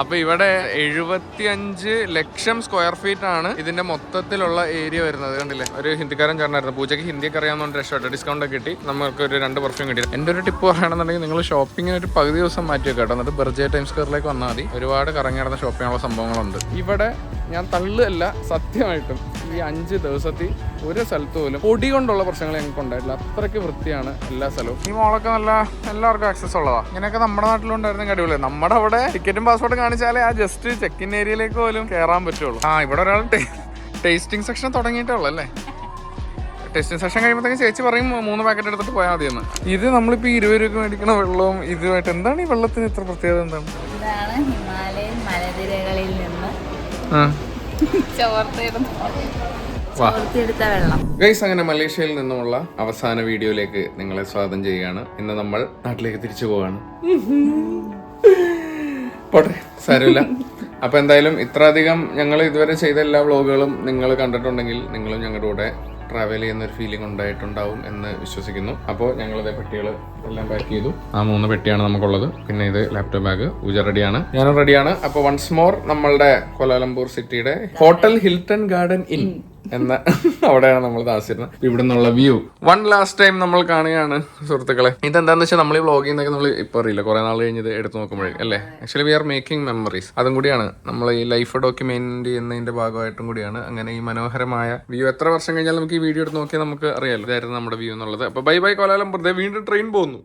അപ്പൊ ഇവിടെ 75 ലക്ഷം square feet ആണ് ഇതിന്റെ മൊത്തത്തിലുള്ള ഏരിയ വരുന്നത്. കണ്ടില്ലേ, ഒരു ഹിന്ദിക്കാരൻ ചേർന്നായിരുന്നു. പൂജയ്ക്ക് ഹിന്ദിയൊക്കെ അറിയാവുന്ന രക്ഷപ്പെട്ടു, ഡിസ്കൗണ്ട് ഒക്കെ കിട്ടി. നമുക്ക് ഒരു 2 പെർഫ്യൂം കിട്ടി. എന്റെ ഒരു ടിപ്പ് പറയുകയാണെന്നുണ്ടെങ്കിൽ നിങ്ങൾ ഷോപ്പിങ്ങിന് ഒരു പകുതി ദിവസം മാറ്റി വെക്കാം, എന്നിട്ട് ബർജയ ടൈംസ് സ്ക്വയറിലേക്ക് വന്നാൽ മതി. ഒരുപാട് കറങ്ങി നടന്ന ഷോപ്പ് ചെയ്യാനുള്ള സംഭവങ്ങളുണ്ട് ഇവിടെ. ഞാൻ തള്ളുകയല്ല, സത്യമായിട്ടും ഈ 5 ദിവസത്തിൽ ഒരു സ്ഥലത്ത് പോലും പൊടി കൊണ്ടുള്ള പ്രശ്നങ്ങൾ ഞങ്ങൾക്ക് ഉണ്ടായിട്ടില്ല. അത്രയ്ക്ക് വൃത്തിയാണ് എല്ലാ സ്ഥലവും. ഈ മോളൊക്കെ നല്ല എല്ലാവർക്കും ആക്സസ് ഉള്ളതാ. ഇങ്ങനെയൊക്കെ നമ്മുടെ നാട്ടിലുണ്ടായിരുന്നെങ്കിൽ അടിപൊളിയാണ്. നമ്മുടെ അവിടെ ടിക്കറ്റും പാസ്പോർട്ടും കാണിച്ചാലേ ആ ജസ്റ്റ് ചെക്ക് ഇൻ ഏരിയയിലേക്ക് പോലും കയറാൻ പറ്റുള്ളൂ. ഇവിടെ ഒരാൾ ടേസ്റ്റിംഗ് സെക്ഷൻ തുടങ്ങിയിട്ടുള്ളൂ അല്ലേ? ടെസ്റ്റിംഗ് സെഷൻ കഴിയുമ്പോഴത്തേക്ക് ചേച്ചി പറയും 3 പാക്കറ്റ് എടുത്തിട്ട് പോയാൽ മതിയെന്ന്. ഇത് നമ്മളിപ്പോൾ 20 രൂപയ്ക്ക് മേടിക്കുന്ന വെള്ളവും ഇതുമായിട്ട് എന്താണ് ഈ വെള്ളത്തിന് ഇത്ര പ്രത്യേകത? എന്താണ്? ഇതാണ് ഹിമാലയൻ മലനിരകളിൽ നിന്ന് ചോർത്തിയെടുത്ത വെള്ളം. ഗൈസ്, അങ്ങനെ മലേഷ്യയിൽ നിന്നുമുള്ള അവസാന വീഡിയോയിലേക്ക് നിങ്ങളെ സ്വാഗതം ചെയ്യുകയാണ്. ഇന്ന് നമ്മൾ നാട്ടിലേക്ക് തിരിച്ചു പോവാണ്. പോട്ടെ, സാരമില്ല. അപ്പൊ എന്തായാലും ഇത്രയധികം ഞങ്ങൾ ഇതുവരെ ചെയ്ത എല്ലാ വ്ളോഗുകളും നിങ്ങൾ കണ്ടിട്ടുണ്ടെങ്കിൽ നിങ്ങളും ഞങ്ങളുടെ കൂടെ ട്രാവൽ ചെയ്യുന്ന ഒരു ഫീലിംഗ് ഉണ്ടായിട്ടുണ്ടാവും എന്ന് വിശ്വസിക്കുന്നു. അപ്പോൾ ഞങ്ങളിതേ പെട്ടികൾ എല്ലാം പാക്ക് ചെയ്തു. ആ 3 പെട്ടിയാണ് നമുക്കുള്ളത്. പിന്നെ ഇത് ലാപ്ടോപ്പ് ബാഗ്. പൂജ റെഡിയാണ്, ഞാനും റെഡിയാണ്. അപ്പോൾ വൺസ് മോർ നമ്മളുടെ കോലാലംപൂർ സിറ്റിയുടെ ഹോട്ടൽ ഹിൽട്ടൺ ഗാർഡൻ ഇൻ എന്ന അവിടെയാണ് നമ്മൾ താമസിച്ചിരുന്നത്. ഇവിടെ നിന്നുള്ള വ്യൂ വൺ ലാസ്റ്റ് ടൈം നമ്മൾ കാണുകയാണ് സുഹൃത്തുക്കളെ. ഇതെന്താന്ന് വെച്ചാൽ നമ്മൾ ഈ വ്ളോഗ് ചെയ്യുന്നതൊക്കെ നമ്മൾ ഇപ്പോൾ അറിയില്ല, കുറെ നാൾ കഴിഞ്ഞത് എടുത്ത് നോക്കുമ്പോഴേ അല്ലേ. Actually we are making memories. അതും കൂടിയാണ് നമ്മൾ ഈ ലൈഫ് ഡോക്യുമെന്റ് ചെയ്യുന്നതിന്റെ ഭാഗമായിട്ടും കൂടിയാണ് അങ്ങനെ ഈ മനോഹരമായ വ്യൂ. എത്ര വർഷം കഴിഞ്ഞാൽ നമുക്ക് ഈ വീഡിയോ എടുത്ത് നോക്കിയാൽ നമുക്ക് അറിയാലോ ഇതായിരുന്നു നമ്മുടെ വ്യൂ എന്നുള്ളത്. അപ്പോൾ ബൈ ബൈ കോലാലംപൂർ. വീണ്ടും ട്രെയിൻ പോകുന്നു.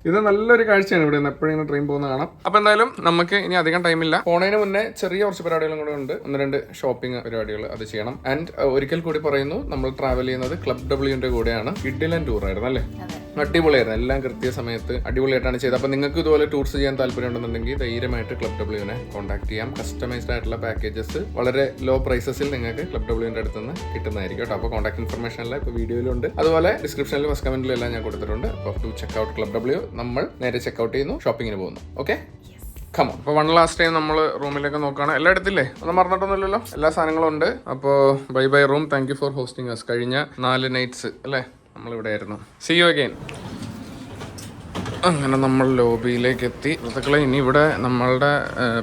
ഇത് നല്ലൊരു കാഴ്ചയാണ് ഇവിടെ നിന്ന് എപ്പോഴും ട്രെയിൻ പോകുന്ന കാണാം. അപ്പൊ എന്തായാലും നമുക്ക് ഇനി അധികം ടൈമില്ല. പോണതിന് മുന്നേ ചെറിയ കുറച്ച് പരിപാടികളും കൂടെ ഉണ്ട്. 1-2 ഷോപ്പിംഗ് പരിപാടികൾ അത് ചെയ്യണം. ആൻഡ് ഒരിക്കൽ കൂടി പറയുന്നു, നമ്മൾ ട്രാവൽ ചെയ്യുന്നത് ക്ലബ് ഡബ്ല്യൂന്റെ കൂടെയാണ്. കിഡിലൻ ടൂർ ആയിരുന്നു അല്ലേ? അടിപൊളിയായിരുന്നു. എല്ലാം കൃത്യസമയത്ത് അടിപൊളിയായിട്ടാണ് ചെയ്തത്. അപ്പൊ നിങ്ങൾക്ക് ഇതുപോലെ ടൂർസ് ചെയ്യാൻ താല്പര്യം ഉണ്ടെന്നുണ്ടെങ്കിൽ ധൈര്യമായിട്ട് ക്ലബ് ഡബ്ല്യൂനെ കോൺടാക്ട് ചെയ്യാം. കസ്റ്റമൈസ്ഡ് ആയിട്ടുള്ള പാക്കേജസ് വളരെ ലോ പ്രൈസസിൽ നിങ്ങൾക്ക് ക്ലബ് ഡബ്ല്യൂന്റെ അടുത്ത് നിന്ന് കിട്ടുന്നതായിരിക്കും കേട്ടോ. അപ്പോൾ കോൺടാക്ട് ഇൻഫർമേഷൻ എല്ലാം ഇപ്പോൾ വീഡിയോയിലുണ്ട്. അതുപോലെ ഡിസ്ക്രിപ്ഷനിൽ ഫസ്റ്റ് കമന്റിലും എല്ലാം ഞാൻ കൊടുത്തിട്ടുണ്ട്. അപ്പോൾ to check out club W. നമ്മൾ നേരെ ചെക്കൗട്ട് ചെയ്യുന്നു, ഷോപ്പിങ്ങിന് പോകുന്നു. Okay, come on. അപ്പോൾ വൺ ലാസ്റ്റ് ടൈം നമ്മൾ റൂമിലേക്ക് നോക്കുകയാണ്. എല്ലാം എടുത്തില്ലേ? ഒന്നും മറന്നിട്ടൊന്നുമില്ലല്ലോ, എല്ലാ സാധനങ്ങളും ഉണ്ട്. അപ്പോൾ bye bye room. Thank you for hosting us. കഴിഞ്ഞ 4 നൈറ്റ്സ് അല്ലേ നമ്മളിവിടെ ആയിരുന്നു. See you again. അങ്ങനെ നമ്മൾ ലോബിയിലേക്ക് എത്തി. സുഹൃത്തുക്കളെ, ഇനി ഇവിടെ നമ്മളുടെ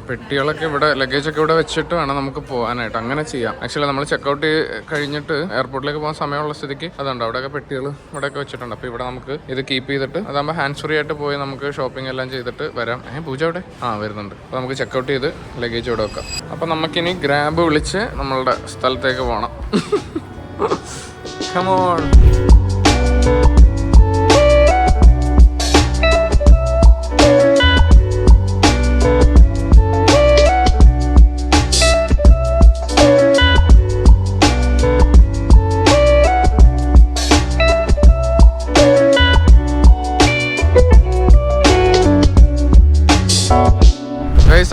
പെട്ടികളൊക്കെ ഇവിടെ ലഗേജൊക്കെ ഇവിടെ വെച്ചിട്ട് വേണം നമുക്ക് പോകാനായിട്ട്. അങ്ങനെ ചെയ്യാം. ആക്ച്വലി നമ്മൾ ചെക്കൗട്ട് കഴിഞ്ഞിട്ട് എയർപോർട്ടിലേക്ക് പോകാൻ സമയമുള്ള സ്ഥിതിക്ക് അതുണ്ട്, അവിടെയൊക്കെ പെട്ടികൾ ഇവിടെയൊക്കെ വെച്ചിട്ടുണ്ട്. അപ്പോൾ ഇവിടെ നമുക്ക് ഇത് കീപ്പ് ചെയ്തിട്ട് അതാകുമ്പോൾ ഹാൻഡ് ഫ്രീ ആയിട്ട് പോയി നമുക്ക് ഷോപ്പിംഗ് എല്ലാം ചെയ്തിട്ട് വരാം. പൂജ അവിടെ വരുന്നുണ്ട്. അപ്പോൾ നമുക്ക് ചെക്കൗട്ട് ചെയ്ത് ലഗേജ് ഇവിടെ വെക്കാം. അപ്പോൾ നമുക്കിനി ഗ്രാബ് വിളിച്ച് നമ്മളുടെ സ്ഥലത്തേക്ക് പോകണം. Come on.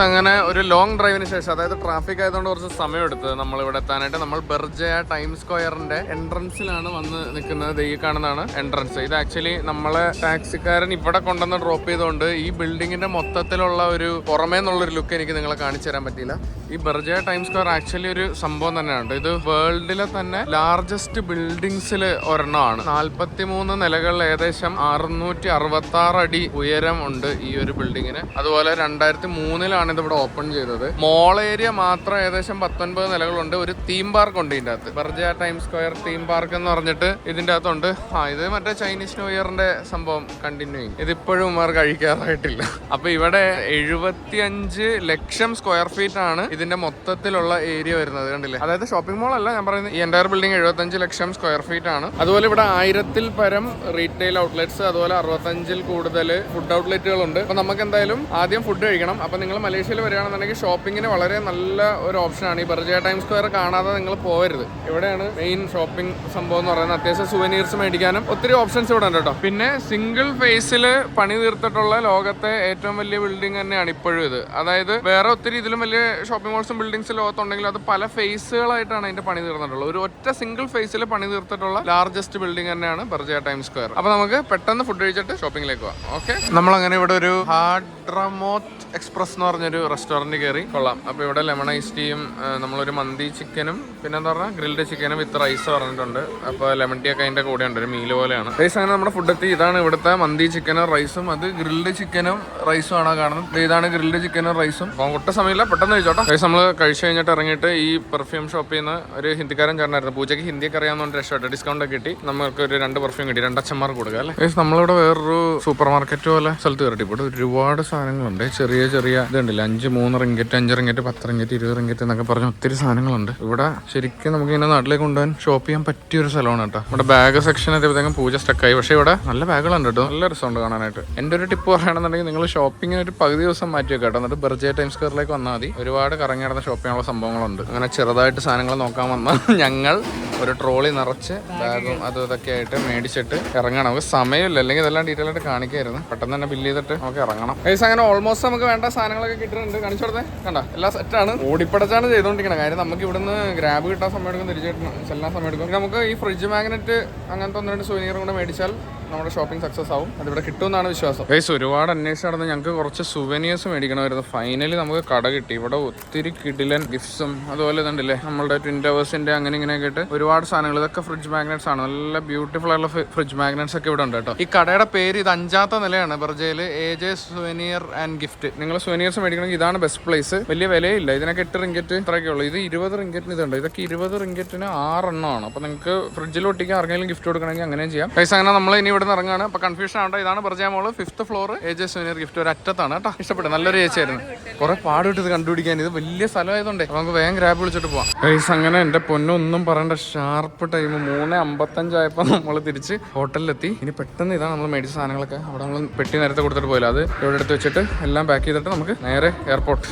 അങ്ങനെ ഒരു ലോങ് ഡ്രൈവിന് ശേഷം, അതായത് ട്രാഫിക് ആയതുകൊണ്ട് കുറച്ച് സമയം എടുത്തത് നമ്മൾ ഇവിടെ എത്താനായിട്ട്. നമ്മൾ ബർജയ ടൈം സ്ക്വയറിന്റെ എൻട്രൻസിലാണ് വന്ന് നിൽക്കുന്നത്. ഈ കാണുന്നതാണ് എൻട്രൻസ്. ഇത് ആക്ച്വലി നമ്മളെ ടാക്സിക്കാരൻ ഇവിടെ കൊണ്ടുവന്ന് ഡ്രോപ്പ് ചെയ്തുകൊണ്ട് ഈ ബിൽഡിങ്ങിന്റെ മൊത്തത്തിലുള്ള ഒരു പുറമേ നിന്നുള്ളൊരു ലുക്ക് എനിക്ക് നിങ്ങളെ കാണിച്ചു തരാൻ പറ്റിയില്ല. ഈ ബർജയ ടൈം സ്ക്വയർ ആക്ച്വലി ഒരു സംഭവം തന്നെയാണ്. ഇത് വേൾഡിലെ തന്നെ ലാർജസ്റ്റ് ബിൽഡിങ്സിൽ ഒരെണ്ണമാണ്. 43 നിലകളിൽ ഏകദേശം 666 അടി ഉയരം ഉണ്ട് ഈ ഒരു ബിൽഡിങ്ങിന്. അതുപോലെ 2003 ഇത് ഇവിടെ ഓപ്പൺ ചെയ്തത്. മോൾ ഏരിയ മാത്രം ഏകദേശം 19 നിലകളുണ്ട്. ഒരു തീം പാർക്ക് ഉണ്ട് ഇതിന്റെ അകത്ത്. ബർജയ ടൈം സ്ക്വയർ തീം പാർക്ക് എന്ന് പറഞ്ഞിട്ട് ഇതിന്റെ അകത്തുണ്ട്. ഇത് മറ്റേ ചൈനീസ് ന്യൂ ഇയറിന്റെ സംഭവം കണ്ടിന്യൂയിങ്. ഇതിപ്പോഴും ഉമാർ കഴിക്കാറായിട്ടില്ല. അപ്പൊ ഇവിടെ 75 ലക്ഷം സ്ക്വയർ ഫീറ്റ് ആണ് ഇതിന്റെ മൊത്തത്തിലുള്ള ഏരിയ വരുന്നത്. കണ്ടില്ലേ? അതായത് ഷോപ്പിംഗ് മോൾ അല്ല ഞാൻ പറയുന്നത്. ഈ എൻറ്റയർ ബിൽഡിംഗ് 75 ലക്ഷം സ്ക്വയർ ഫീറ്റ് ആണ്. അതുപോലെ ഇവിടെ 1000-ൽ പരം റീറ്റെയിൽ ഔട്ട്ലെറ്റ്സ്, അതുപോലെ 65-ൽ കൂടുതൽ ഫുഡ് ഔട്ട്ലെറ്റുകളുണ്ട്. അപ്പൊ നമുക്ക് എന്തായാലും ആദ്യം ഫുഡ് കഴിക്കണം. അപ്പൊ നിങ്ങൾ മലേഷ്യയിൽ വരികയാണെന്നുണ്ടെങ്കിൽ ഷോപ്പിങ്ങിന് വളരെ നല്ല ഒരു ഓപ്ഷനാണ്. ഈ ബർജയ ടൈം സ്ക്വയർ കാണാതെ നിങ്ങൾ പോകരുത്. ഇവിടെയാണ് മെയിൻ ഷോപ്പിംഗ് സംഭവം എന്ന് പറയുന്നത്. അത്യാവശ്യം സുവനീർസ് മേടിക്കാനും ഒത്തിരി ഓപ്ഷൻസ് ഇവിടെ ഉണ്ട് കേട്ടോ. പിന്നെ സിംഗിൾ ഫേസിൽ പണി തീർത്തിട്ടുള്ള ലോകത്തെ ഏറ്റവും വലിയ ബിൽഡിംഗ് തന്നെയാണ് ഇപ്പോഴും ഇത്. അതായത് വേറെ ഒത്തിരി ഇതിലും വലിയ ഷോപ്പിംഗ് മോൾസും ബിൽഡിംഗ്സ് ലോകത്തുണ്ടെങ്കിൽ അത് പല ഫേസുകളായിട്ടാണ് അതിന്റെ പണി തീർന്നിട്ടുള്ളത്. ഒരു ഒറ്റ സിംഗിൾ ഫേസിൽ പണി തീർത്തിട്ടുള്ള ലാർജസ്റ്റ് ബിൽഡിംഗ് തന്നെയാണ് ബർജയ ടൈം സ്ക്വയർ. അപ്പൊ നമുക്ക് പെട്ടെന്ന് ഫുഡ് കഴിച്ചിട്ട് ഷോപ്പിംഗിലേക്ക് പോവാം. ഓക്കെ, നമ്മളങ്ങനെ ഇവിടെ ഒരു ഹാഡ്രമോത്ത് എക്സ്പ്രസ് എന്ന് പറഞ്ഞൊരു റെസ്റ്റോറൻറ്റ് കയറി കൊള്ളാം. അപ്പോൾ ഇവിടെ ലെമൺ ഐസ് ടീയും നമ്മളൊരു മന്തി ചിക്കനും പിന്നെ എന്താ പറഞ്ഞാൽ ഗ്രിൽഡ് ചിക്കനും വിത്ത് റൈസ് പറഞ്ഞിട്ടുണ്ട്. അപ്പോൾ ലെമൺ ടീ ഒക്കെ അതിൻ്റെ കൂടെ ഉണ്ട്, ഒരു മീൽ പോലെയാണ്. റൈസ് അങ്ങനെ നമ്മുടെ ഫുഡ് എത്തി. ഇതാണ് ഇവിടുത്തെ മന്തി ചിക്കനും റൈസും. അത് ഗ്രിൽഡ് ചിക്കനും റൈസും ആണ് കാണുന്നത്. ഇതാണ് ഗ്രിൽഡ് ചിക്കനും റൈസും. അപ്പോൾ ഒട്ടും സമയമില്ല, പെട്ടെന്ന് കഴിച്ചോട്ടെ. റൈസ് നമ്മൾ കഴിച്ചു കഴിഞ്ഞിട്ട് ഇറങ്ങിയിട്ട് ഈ പെർഫ്യൂം ഷോപ്പിൽ നിന്ന് ഒരു ഹിന്ദിക്കാരൻ ചേർന്നായിരുന്നു. പൂജയ്ക്ക് ഹിന്ദിയൊക്കെ അറിയാവുന്ന രക്ഷപ്പെട്ടു. ഡിസ്കൗണ്ട് ഒക്കെ കിട്ടി. നമുക്ക് ഒരു 2 പെർഫ്യൂം കിട്ടി. 2 അച്ഛന്മാർക്ക് കൊടുക്കുക അല്ലേ. നമ്മളിവിടെ വേറൊരു സൂപ്പർ മാർക്കറ്റ് പോലെ സ്ഥലത്ത് കയറി. ഇവിടെ ഒരുപാട് സാധനങ്ങളുണ്ട്. ചെറിയ ചെറിയ ഇതുണ്ടല്ലോ, 3 റിങ്കറ്റ്, 5 റിങ്കറ്റ്, 10 റിങ്കറ്റ്, 20 റിങ്കറ്റ് എന്നൊക്കെ പറഞ്ഞ ഒത്തിരി സാധനങ്ങളുണ്ട്. ഇവിടെ ശരിക്കും നമുക്ക് ഇങ്ങനെ നാട്ടിലേക്ക് കൊണ്ടുപോകാൻ ഷോപ്പ് ചെയ്യാൻ പറ്റിയ ഒരു സ്ഥലമാണ് കേട്ടോ. ഇവിടെ ബാഗ് സെക്ഷൻ എത്തിയപ്പോഴത്തേക്കും പൂജ സ്റ്റക്കായി. പക്ഷേ ഇവിടെ നല്ല ബാഗുകളുണ്ട് കേട്ടോ, നല്ല രസമുണ്ട് കാണാനായിട്ട്. എൻ്റെ ഒരു ടിപ്പ് പറയുകയാണെന്നുണ്ടെങ്കിൽ നിങ്ങൾ ഷോപ്പിങ്ങിന് ഒരു പകുതി ദിവസം മാറ്റി വെക്കാം കേട്ടോ. എന്നിട്ട് ബർജെ ടൈം സ്ക്വയറിലേക്ക് വന്നാൽ മതി. ഒരുപാട് കറങ്ങി നടന്ന ഷോപ്പ് ചെയ്യാനുള്ള സംഭവങ്ങളുണ്ട്. അങ്ങനെ ചെറുതായിട്ട് സാധനങ്ങൾ നോക്കാൻ വന്നാൽ ഞങ്ങൾ ഒരു ട്രോളി നിറച്ച് ബാഗും അതും ഇതൊക്കെ ആയിട്ട് മേടിച്ചിട്ട് ഇറങ്ങണം. നമുക്ക് സമയമില്ല, അല്ലെങ്കിൽ ഇതെല്ലാം ഡീറ്റെയിൽ ആയിട്ട് കാണിക്കായിരുന്നു. പെട്ടെന്ന് തന്നെ ബില്ല് ചെയ്തിട്ട് നമുക്ക് ഇറങ്ങണം. ഏകദേശം അങ്ങനെ ഓൾമോസ്റ്റ് നമുക്ക് വേണ്ട സാധനങ്ങളൊക്കെ കിട്ടുന്നുണ്ട്. കാണിച്ചു കൊടുത്തേ, കണ്ട എല്ലാം സെറ്റാണ്. ഓടിപ്പടച്ചാണ് ചെയ്തുകൊണ്ടിരിക്കുന്നത്. കാര്യം നമുക്ക് ഇവിടുന്ന് ഗ്രാബ് കിട്ടാൻ സമയം എടുക്കും, തിരിച്ചു ചെല്ലാൻ സമയം എടുക്കും. നമുക്ക് ഈ ഫ്രിഡ്ജ് മാഗ്നറ്റ് അങ്ങനത്തെ 1-2 സുവനീറും കൂടെ മേടിച്ചാൽ നമ്മുടെ ഷോപ്പിംഗ് സക്സസ് ആവും. അതിവിടെ കിട്ടുമെന്നാണ് വിശ്വാസം. ഗൈസ് ഒരുപാട് അന്വേഷിച്ച് നടന്ന് ഞങ്ങൾക്ക് കുറച്ച് സുവനീഴ്സ് മേടിക്കണമായിരുന്നു. ഫൈനലി നമുക്ക് കട കിട്ടി. ഇവിടെ ഒത്തിരി കിടിലൻ ഗിഫ്റ്റ്സും അതുപോലെ ഇതുണ്ടല്ലേ നമ്മളുടെ ട്വിൻ ടവേഴ്സിന്റെ അങ്ങനെ ഇങ്ങനെയൊക്കെ ആയിട്ട് ഒരുപാട് സാധനങ്ങൾ. ഇതൊക്കെ ഫ്രിഡ്ജ് മാഗ്നറ്റ്സ് ആണ്. നല്ല ബ്യൂട്ടിഫുൾ ആയിട്ടുള്ള ഫ്രിഡ്ജ് മാഗ്നറ്റ്സ് ഒക്കെ ഇവിടെ ഉണ്ട് കേട്ടോ. ഈ കടയുടെ പേര് ഇത് 5ാമത്തെ നിലയാണ് ബർജയിൽ. AJ souvenir and gift. നിങ്ങൾ സുവനീർസ് മേടിക്കണമെങ്കിൽ ഇതാണ് ബെസ്റ്റ് പ്ലേസ്. വലിയ വിലയില്ല. ഇതിനൊക്കെ 8 റിങ്കറ്റ് ഇത്രയൊക്കെ ഉള്ളൂ. ഇത് 20 റിങ്കറ്റിന് ഇതുണ്ട്. ഇതൊക്കെ 20 റിങ്കറ്റിന് 6 എണ്ണമാണ്. അപ്പോൾ നിങ്ങൾക്ക് ഫ്രിഡ്ജിൽ ഒട്ടിക്കാൻ ആർക്കെങ്കിലും ഗിഫ്റ്റ് കൊടുക്കണമെങ്കിൽ അങ്ങനെ ചെയ്യാം. പൈസ അങ്ങനെ നമ്മൾ ഇനി ഇവിടെ നിന്ന് ഇറങ്ങാണ്. അപ്പോൾ കൺഫ്യൂഷൻ ആവണ്ട. ഇതാണ് ബർജ മോള്, 5th floor, AJ souvenir gift. ഒരു അറ്റത്താണ് കേട്ടോ. ഇഷ്ടപ്പെട്ടു, നല്ലൊരു ചേച്ചിയായിരുന്നു. കുറെ പാടിട്ട് ഇത് കണ്ടുപിടിക്കാൻ. ഇത് വലിയ സ്ഥലമായതുകൊണ്ട് നമുക്ക് വേഗം ഗ്രാബ് വിളിച്ചിട്ട് പോവാം. പൈസ അങ്ങനെ എൻ്റെ പൊന്നൊന്നും പറയേണ്ട ഷാർപ്പ് ടൈം 3:55 ആയപ്പോൾ നമ്മൾ തിരിച്ച് ഹോട്ടലിലെത്തി. ഇനി പെട്ടെന്ന് ഇതാണ് നമ്മൾ മേടിച്ച സാധനങ്ങളൊക്കെ അവിടെ നമ്മൾ പെട്ടി നേരത്തെ കൊടുത്തിട്ട് പോയില്ല. അത് ഇവിടെ എടുത്ത് വെച്ചിട്ട് എല്ലാം പാക്ക് ചെയ്തിട്ട് നമുക്ക് നേരെ എയർപോർട്ട്.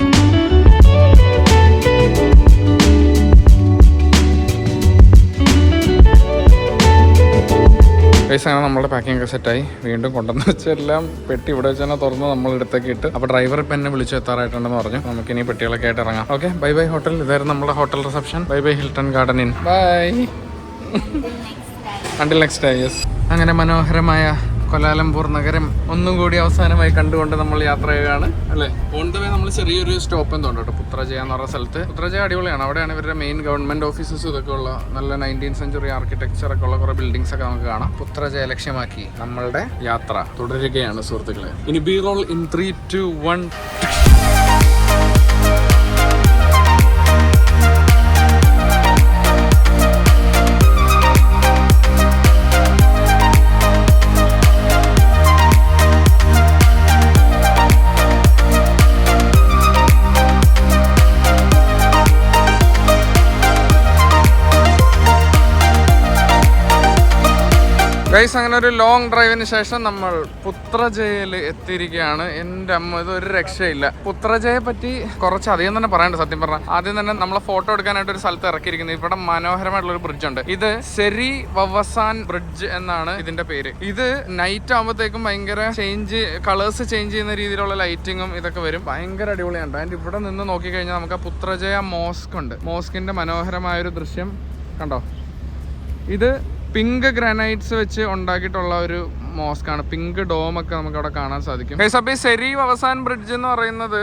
പൈസ അങ്ങനെ നമ്മുടെ പാക്കിംഗ് ഒക്കെ സെറ്റായി. വീണ്ടും കൊണ്ടുവന്ന് വെച്ചെല്ലാം പെട്ടി ഇവിടെ വെച്ച് തന്നെ തുറന്ന് നമ്മൾ ഇടത്തേക്ക് ഇട്ട്. അപ്പോൾ ഡ്രൈവർ ഇപ്പം എന്നെ വിളിച്ച് എത്താറായിട്ടുണ്ടെന്ന് പറഞ്ഞു. നമുക്ക് ഇനി പെട്ടികളൊക്കെ ആയിട്ട് ഇറങ്ങാം. Okay, bye bye hotel. ഇതായിരുന്നു നമ്മുടെ hotel reception. Bye bye Hilton Garden Inn. Bye until next time. Yes, അങ്ങനെ മനോഹരമായ കൊലാലംപൂർ നഗരം ഒന്നും കൂടി അവസാനമായി കണ്ടുകൊണ്ട് നമ്മൾ യാത്ര ചെയ്യുകയാണ് അല്ലേ. ഓൺ ദ വേ നമ്മൾ ചെറിയൊരു സ്റ്റോപ്പ് എന്തുണ്ട് കേട്ടോ, പുത്രജയ എന്ന് പറയുന്ന സ്ഥലത്ത്. പുത്രജയ അടിപൊളിയാണ്. അവിടെയാണ് ഇവരുടെ മെയിൻ ഗവൺമെന്റ് ഓഫീസസ് ഇതൊക്കെ ഉള്ള നല്ല 19th സെഞ്ചുറി ആർക്കിടെക്ചർ ഒക്കെ ഉള്ള കുറെ ബിൽഡിംഗ്സ് ഒക്കെ നമുക്ക് കാണാം. പുത്രജയ ലക്ഷ്യമാക്കി നമ്മളുടെ യാത്ര തുടരുകയാണ് സുഹൃത്തുക്കളെ. ഇനി ബി റോൾ ഇൻ 3, 2, 1. ഗൈസ് അങ്ങനെ ഒരു ലോങ് ഡ്രൈവിന് ശേഷം നമ്മൾ പുത്രജയയിൽ എത്തിയിരിക്കുകയാണ്. എൻ്റെ അമ്മ, ഇത് ഒരു രക്ഷയില്ല. പുത്രജയെ പറ്റി കുറച്ചധികം തന്നെ പറയണ്ട സത്യം പറഞ്ഞാൽ. ആദ്യം തന്നെ നമ്മളെ ഫോട്ടോ എടുക്കാനായിട്ട് ഒരു സ്ഥലത്ത് ഇറക്കിയിരിക്കുന്നത്. ഇവിടെ മനോഹരമായിട്ടുള്ള ഒരു ബ്രിഡ്ജ് ഉണ്ട്. ഇത് സെരി വവസാൻ ബ്രിഡ്ജ് എന്നാണ് ഇതിന്റെ പേര്. ഇത് നൈറ്റ് ആകുമ്പോഴത്തേക്കും ഭയങ്കര കളേഴ്സ് ചേഞ്ച് ചെയ്യുന്ന രീതിയിലുള്ള ലൈറ്റിങ്ങും ഇതൊക്കെ വരും. ഭയങ്കര അടിപൊളിയാണ്. അതിൻ്റെ ഇവിടെ നിന്ന് നോക്കിക്കഴിഞ്ഞാൽ നമുക്ക് ആ പുത്രജയ മോസ്ക് ഉണ്ട്. മോസ്കിന്റെ മനോഹരമായൊരു ദൃശ്യം കണ്ടോ. ഇത് പിങ്ക് ഗ്രാനൈറ്റ്സ് വെച്ച് ഉണ്ടാക്കിയിട്ടുള്ള ഒരു മോസ്കാണ്. പിങ്ക് ഡോമൊക്കെ നമുക്ക് അവിടെ കാണാൻ സാധിക്കും. അപ്പോൾ ഈ സെരി അവസാൻ ബ്രിഡ്ജ് എന്ന് പറയുന്നത്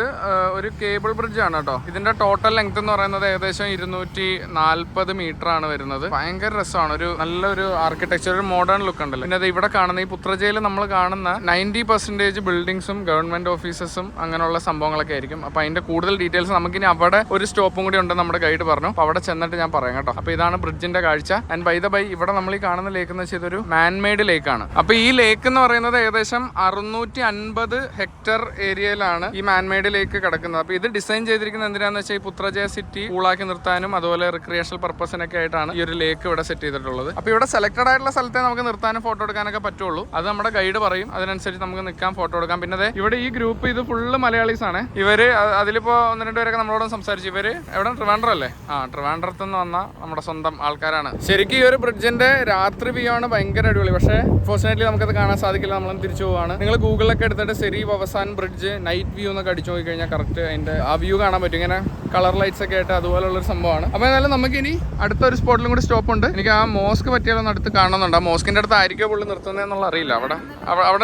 ഒരു കേബിൾ ബ്രിഡ്ജ് ആണ് കേട്ടോ. ഇതിന്റെ ടോട്ടൽ ലെങ്ത് എന്ന് പറയുന്നത് ഏകദേശം 240 മീറ്റർ ആണ് വരുന്നത്. ഭയങ്കര രസമാണ്. ഒരു നല്ലൊരു ആർക്കിടെക്ചർ, ഒരു മോഡേൺ ലുക്ക് ഉണ്ടല്ലോ. പിന്നെ അത് ഇവിടെ കാണുന്ന ഈ പുത്രജയിൽ നമ്മൾ കാണുന്ന 90% ബിൽഡിങ്സും ഗവൺമെന്റ് ഓഫീസസും അങ്ങനെയുള്ള സംഭവങ്ങളൊക്കെ ആയിരിക്കും. അപ്പൊ അതിന്റെ കൂടുതൽ ഡീറ്റെയിൽസ് നമുക്കിനി അവിടെ ഒരു സ്റ്റോപ്പും കൂടി ഉണ്ടെന്ന് നമ്മുടെ ഗൈഡ് പറഞ്ഞു. അപ്പൊ അവിടെ ചെന്നിട്ട് ഞാൻ പറയാം കേട്ടോ. അപ്പൊ ഇതാണ് ബ്രിഡ്ജിന്റെ കാഴ്ച. ആൻഡ് ബൈ ദ ബൈ ഇവിടെ നമ്മൾ ഈ കാണുന്ന ലേക്ക് എന്ന് വെച്ചാൽ ഇതൊരു മാൻമെയ്ഡ് ലേക്കാണ്. അപ്പൊ ഈ ലേക്ക് എന്ന് പറയുന്നത് ഏകദേശം 650 ഹെക്ടർ ഏരിയയിലാണ് ഈ മാൻമെയ്ഡ് ലേക്ക് കിടക്കുന്നത്. അപ്പൊ ഇത് ഡിസൈൻ ചെയ്തിരിക്കുന്നത് എന്തിനാന്ന് വെച്ചാൽ ഈ പുത്രജയ സിറ്റി കൂളാക്കി നിർത്താനും അതുപോലെ റിക്രിയേഷണൽ പർപ്പസിനൊക്കെ ആയിട്ടാണ് ഈ ഒരു ലേക്ക് ഇവിടെ സെറ്റ് ചെയ്തിട്ടുള്ളത്. അപ്പൊ ഇവിടെ സെലക്ടഡ് ആയിട്ടുള്ള സ്ഥലത്തെ നമുക്ക് നിർത്താനും ഫോട്ടോ എടുക്കാനൊക്കെ പറ്റുള്ളൂ. അത് നമ്മുടെ ഗൈഡ് പറയും. അതിനനുസരിച്ച് നമുക്ക് നിൽക്കാം, ഫോട്ടോ എടുക്കാം. പിന്നെ ഇവിടെ ഈ ഗ്രൂപ്പ് ഇത് ഫുള്ള് മലയാളീസ് ആണ്. ഇവര് അതിലിപ്പോ 1-2 പേരൊക്കെ നമ്മളോട് സംസാരിച്ചു. ഇവര് എവിടെ, ട്രിവാൻഡ്രം അല്ലേ? ട്രിവാൻഡ്രത്ത് നിന്ന് വന്ന നമ്മുടെ സ്വന്തം ആൾക്കാരാണ്. ശരിക്കും ഈ ഒരു ബ്രിഡ്ജിന്റെ രാത്രി വ്യൂ ആണ് ഭയങ്കര അടിപൊളി. പക്ഷേ ഫോർച്ചുനേറ്റ്ലി നമുക്ക് നമുക്കത് കാണാൻ സാധിക്കില്ല, നമ്മളൊന്ന് തിരിച്ചു പോവാണ്. നിങ്ങൾ ഗൂഗിളിലൊക്കെ എടുത്തിട്ട് സെരി അവസാൻ ബ്രിഡ്ജ് നൈറ്റ് വ്യൂ എന്നൊക്കെ അടിച്ചു നോക്കി കഴിഞ്ഞാൽ കറക്റ്റ് അതിന്റെ ആ വ്യൂ കാണാൻ പറ്റും. ഇങ്ങനെ കളർ ലൈറ്റ്സ് ഒക്കെ ആയിട്ട് അതുപോലുള്ളൊരു സംഭവമാണ്. അപ്പോൾ എന്നാലും നമുക്ക് ഇനി അടുത്തൊരു സ്പോട്ടിലും കൂടി സ്റ്റോപ്പ് ഉണ്ട്. എനിക്ക് ആ മോസ്ക് പറ്റിയാലൊന്ന് അടുത്ത് കാണുന്നുണ്ട്. ആ മോസ്കിന്റെ അടുത്ത് ആയിരിക്കും പുള്ളി നിർത്തുന്നതെന്നുള്ള അറിയില്ല. അവിടെ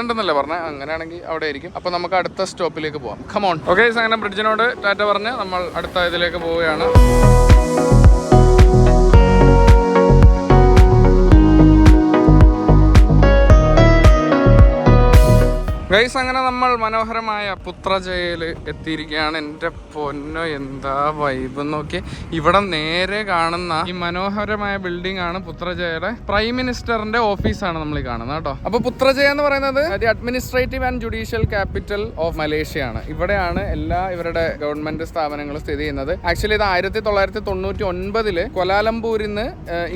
ഉണ്ടെന്നല്ലേ പറഞ്ഞത്, അങ്ങനെയാണെങ്കിൽ അവിടെ ആയിരിക്കും. അപ്പോൾ നമുക്ക് അടുത്ത സ്റ്റോപ്പിലേക്ക് പോവാം. കമോൺ. ഓക്കെ, അങ്ങനെ ബ്രിഡ്ജിനോട് ടാറ്റ പറഞ്ഞ് നമ്മൾ അടുത്ത ഇതിലേക്ക് പോവുകയാണ്. ഗൈസ്, അങ്ങനെ നമ്മൾ മനോഹരമായ പുത്രജയയിൽ എത്തിയിരിക്കുകയാണ്. എൻ്റെ പൊന്നോ, എന്താ വൈബ് നോക്കി. ഇവിടെ നേരെ കാണുന്ന ഈ മനോഹരമായ ബിൽഡിംഗ് ആണ് പുത്രജയയുടെ പ്രൈം മിനിസ്റ്ററിന്റെ ഓഫീസാണ് നമ്മൾ ഈ കാണുന്നത് കേട്ടോ. അപ്പൊ പുത്രജയ എന്ന് പറയുന്നത് the administrative and judicial capital of Malaysia ആണ്. ഇവിടെയാണ് എല്ലാ ഇവരുടെ ഗവൺമെന്റ് സ്ഥാപനങ്ങളും സ്ഥിതി ചെയ്യുന്നത്. ആക്ച്വലി ഇത് 1999 കൊലാലംപൂരിൽ നിന്ന്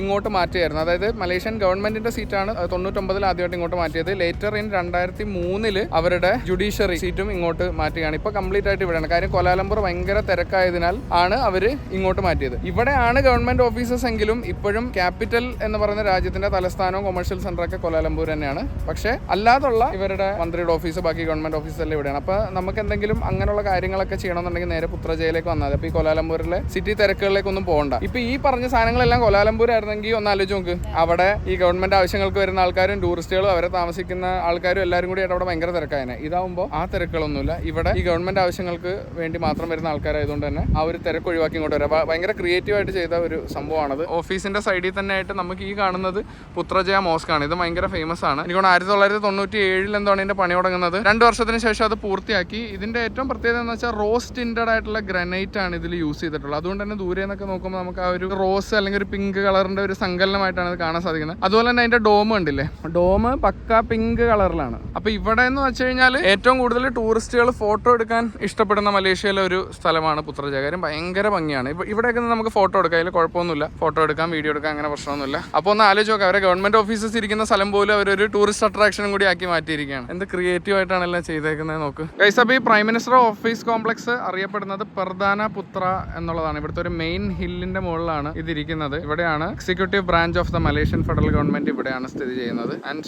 ഇങ്ങോട്ട് മാറ്റിയായിരുന്നു. അതായത് മലേഷ്യൻ ഗവൺമെന്റിന്റെ സീറ്റാണ് 99 ആദ്യമായിട്ട് ഇങ്ങോട്ട് മാറ്റിയത്. ലേറ്റർ ഇൻ 2003 അവരുടെ ജുഡീഷ്യറി സീറ്റും ഇങ്ങോട്ട് മാറ്റുകയാണ്. ഇപ്പൊ കംപ്ലീറ്റ് ആയിട്ട് ഇവിടെയാണ്. കാര്യം കൊലാലംപൂർ ഭയങ്കര തിരക്കായതിനാൽ ആണ് അവര് ഇങ്ങോട്ട് മാറ്റിയത്. ഇവിടെയാണ് ഗവൺമെന്റ് ഓഫീസസ് എങ്കിലും ഇപ്പോഴും ക്യാപിറ്റൽ എന്ന് പറയുന്ന രാജ്യത്തിന്റെ തലസ്ഥാനവും കൊമേഴ്ഷ്യൽ സെന്ററൊക്കെ കൊലാലംപൂർ തന്നെയാണ്. പക്ഷേ അല്ലാതുള്ള ഇവരുടെ മന്ത്രിയുടെ ഓഫീസ്, ബാക്കി ഗവൺമെന്റ് ഓഫീസ് എല്ലാം ഇവിടെയാണ്. അപ്പൊ നമുക്ക് എന്തെങ്കിലും അങ്ങനെയുള്ള കാര്യങ്ങളൊക്കെ ചെയ്യണമെന്നുണ്ടെങ്കിൽ നേരെ പുത്രജയയിലേക്ക് വന്നാൽ അപ്പൊ ഈ കൊലാലംപൂരിലെ സിറ്റി തിരക്കുകളിലേക്കൊന്നും പോകണ്ട. ഇപ്പൊ ഈ പറഞ്ഞ സാധനങ്ങളെല്ലാം കൊലാലംപൂർ ആയിരുന്നെങ്കിൽ ഒന്ന് ആലോചിച്ച് നോക്ക്. അവിടെ ഈ ഗവൺമെന്റ് ആവശ്യങ്ങൾക്ക് വരുന്ന ആൾക്കാരും ടൂറിസ്റ്റുകളും അവരെ താമസിക്കുന്ന ആൾക്കാരും എല്ലാവരും കൂടി അവിടെ ഭയങ്കര തിരക്കായനെ. ഇതാവുമ്പോൾ ആ തിരക്കുകളൊന്നുമില്ല. ഇവിടെ ഈ ഗവൺമെന്റ് ആവശ്യങ്ങൾക്ക് വേണ്ടി മാത്രം വരുന്ന ആൾക്കാരായതുകൊണ്ട് തന്നെ ആ ഒരു തിരക്ക് ഒഴിവാക്കി ഇങ്ങോട്ട് വരാം. ഭയങ്കര ക്രിയേറ്റീവ് ആയിട്ട് ചെയ്ത ഒരു സംഭവമാണത്. ഓഫീസിന്റെ സൈഡിൽ തന്നെ ആയിട്ട് നമുക്ക് ഈ കാണുന്നത് പുത്രജയ മോസ്ക് ആണ്. ഇത് ഭയങ്കര ഫേമസ് ആണ്. എനിക്ക് 1997 എന്താണ് ഇതിന്റെ പണി തുടങ്ങുന്നത്. 2 വർഷത്തിന് ശേഷം അത് പൂർത്തിയാക്കി. ഇതിന്റെ ഏറ്റവും പ്രത്യേകത എന്ന് വെച്ചാൽ റോസ് ടിൻഡഡ് ആയിട്ടുള്ള ഗ്രാനൈറ്റ് ആണ് ഇതിൽ യൂസ് ചെയ്തിട്ടുള്ളത്. അതുകൊണ്ട് തന്നെ ദൂരെ നിന്നൊക്കെ നോക്കുമ്പോൾ നമുക്ക് ആ ഒരു റോസ് അല്ലെങ്കിൽ ഒരു പിങ്ക് കളറിന്റെ ഒരു സങ്കലനമായിട്ടാണ് ഇത് കാണാൻ സാധിക്കുന്നത്. അതുപോലെ തന്നെ അതിന്റെ ഡോം ഉണ്ടല്ലേ, ഡോം പക്ക പിങ്ക് കളറിലാണ്. അപ്പൊ ഇവിടെ എന്ന് വെച്ച് കഴിഞ്ഞാൽ ഏറ്റവും കൂടുതൽ ടൂറിസ്റ്റുകൾ ഫോട്ടോ എടുക്കാൻ ഇഷ്ടപ്പെടുന്ന മലേഷ്യയിലെ ഒരു സ്ഥലമാണ് പുത്രജയ. കാര്യം ഭയങ്കര ഭംഗിയാണ്. ഇവിടെയൊക്കെ നമുക്ക് ഫോട്ടോ എടുക്കാം, അതിൽ കുഴപ്പമൊന്നുമില്ല. ഫോട്ടോ എടുക്കാം, വീഡിയോ എടുക്കാം, അങ്ങനെ പ്രശ്നമൊന്നുമില്ല. അപ്പോൾ ഒന്ന് ആലോചിച്ച് നോക്കാം, അവരെ ഗവൺമെന്റ് ഓഫീസസ് ഇരിക്കുന്ന സ്ഥലം പോലും അവരൊരു ടൂറിസ്റ്റ് അട്രാക്ഷനും കൂടി ആക്കി മാറ്റിയിരിക്കുകയാണ്. എന്ത് ക്രിയേറ്റീവ് ആയിട്ടാണ് എല്ലാം ചെയ്തേക്കുന്നത് നോക്ക് ഗൈസ്. അപ്പോൾ ഈ പ്രൈം മിനിസ്റ്റർ ഓഫീസ് കോംപ്ലക്സ് അറിയപ്പെടുന്നത് പെർദാന പുത്ര എന്നുള്ളതാണ്. ഇവിടുത്തെ ഒരു മെയിൻ ഹില്ലിന്റെ മുകളിലാണ് ഇതിരിക്കുന്നത്. ഇവിടെയാണ് executive branch of the Malaysian federal government ഇവിടെയാണ് സ്ഥിതി ചെയ്യുന്നത്. ആൻഡ്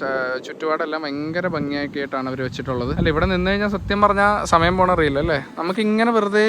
ചുറ്റുപാടെല്ലാം ഭയങ്കര ഭംഗിയാക്കിയിട്ടാണ് അവർ വെച്ചിട്ടുള്ളത്. അല്ല, ഇവിടെ നിന്ന് കഴിഞ്ഞാൽ സത്യം പറഞ്ഞാൽ സമയം പോണ അറിയില്ല അല്ലേ. നമുക്ക് ഇങ്ങനെ വെറുതെ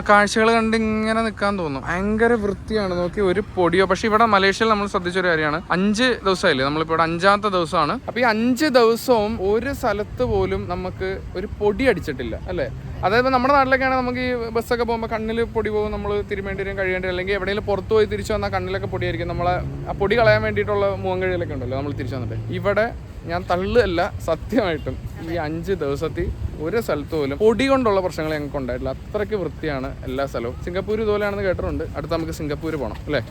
കാഴ്ചകൾ കണ്ട് ഇങ്ങനെ നിൽക്കാൻ തോന്നും. ഭയങ്കര വൃത്തിയാണ് നോക്കി, ഒരു പൊടിയോ. പക്ഷെ ഇവിടെ മലേഷ്യയിൽ നമ്മൾ ശ്രദ്ധിച്ചൊരു കാര്യമാണ്, 5 ദിവസമായില്ലേ, നമ്മളിപ്പോൾ ഇവിടെ 5ാമത്തെ ദിവസമാണ്. അപ്പൊ ഈ 5 ദിവസവും ഒരു സ്ഥലത്ത് പോലും നമുക്ക് ഒരു പൊടി അടിച്ചിട്ടില്ല അല്ലേ. അതായത് നമ്മുടെ നാട്ടിലൊക്കെയാണെങ്കിൽ നമുക്ക് ഈ ബസ്സൊക്കെ പോകുമ്പോൾ കണ്ണിൽ പൊടി പോകും, നമ്മൾ തിരുമേണ്ടി വരും, കഴിയേണ്ടി, അല്ലെങ്കിൽ എവിടെയെങ്കിലും പുറത്ത് പോയി തിരിച്ചു വന്നാൽ കണ്ണിലൊക്കെ പൊടിയായിരിക്കും. നമ്മളെ ആ പൊടി കളയാൻ വേണ്ടിയിട്ടുള്ള മുഖം കഴിയലൊക്കെ ഉണ്ടല്ലോ നമ്മൾ തിരിച്ചു വന്നിട്ട്. ഇവിടെ ഞാൻ തള്ളുകയല്ല, സത്യമായിട്ടും ഈ 5 ദിവസത്തിൽ ഒരു സ്ഥലത്ത് പോലും പൊടി കൊണ്ടുള്ള പ്രശ്നങ്ങൾ ഞങ്ങൾക്ക് ഉണ്ടായിട്ടില്ല. അത്രയ്ക്ക് വൃത്തിയാണ് എല്ലാ സ്ഥലവും. സിംഗപ്പൂർ ഇതുപോലെയാണെന്ന് കേട്ടിട്ടുണ്ട്. അടുത്ത് നമുക്ക് സിംഗപ്പൂർ പോകണം അല്ലേ.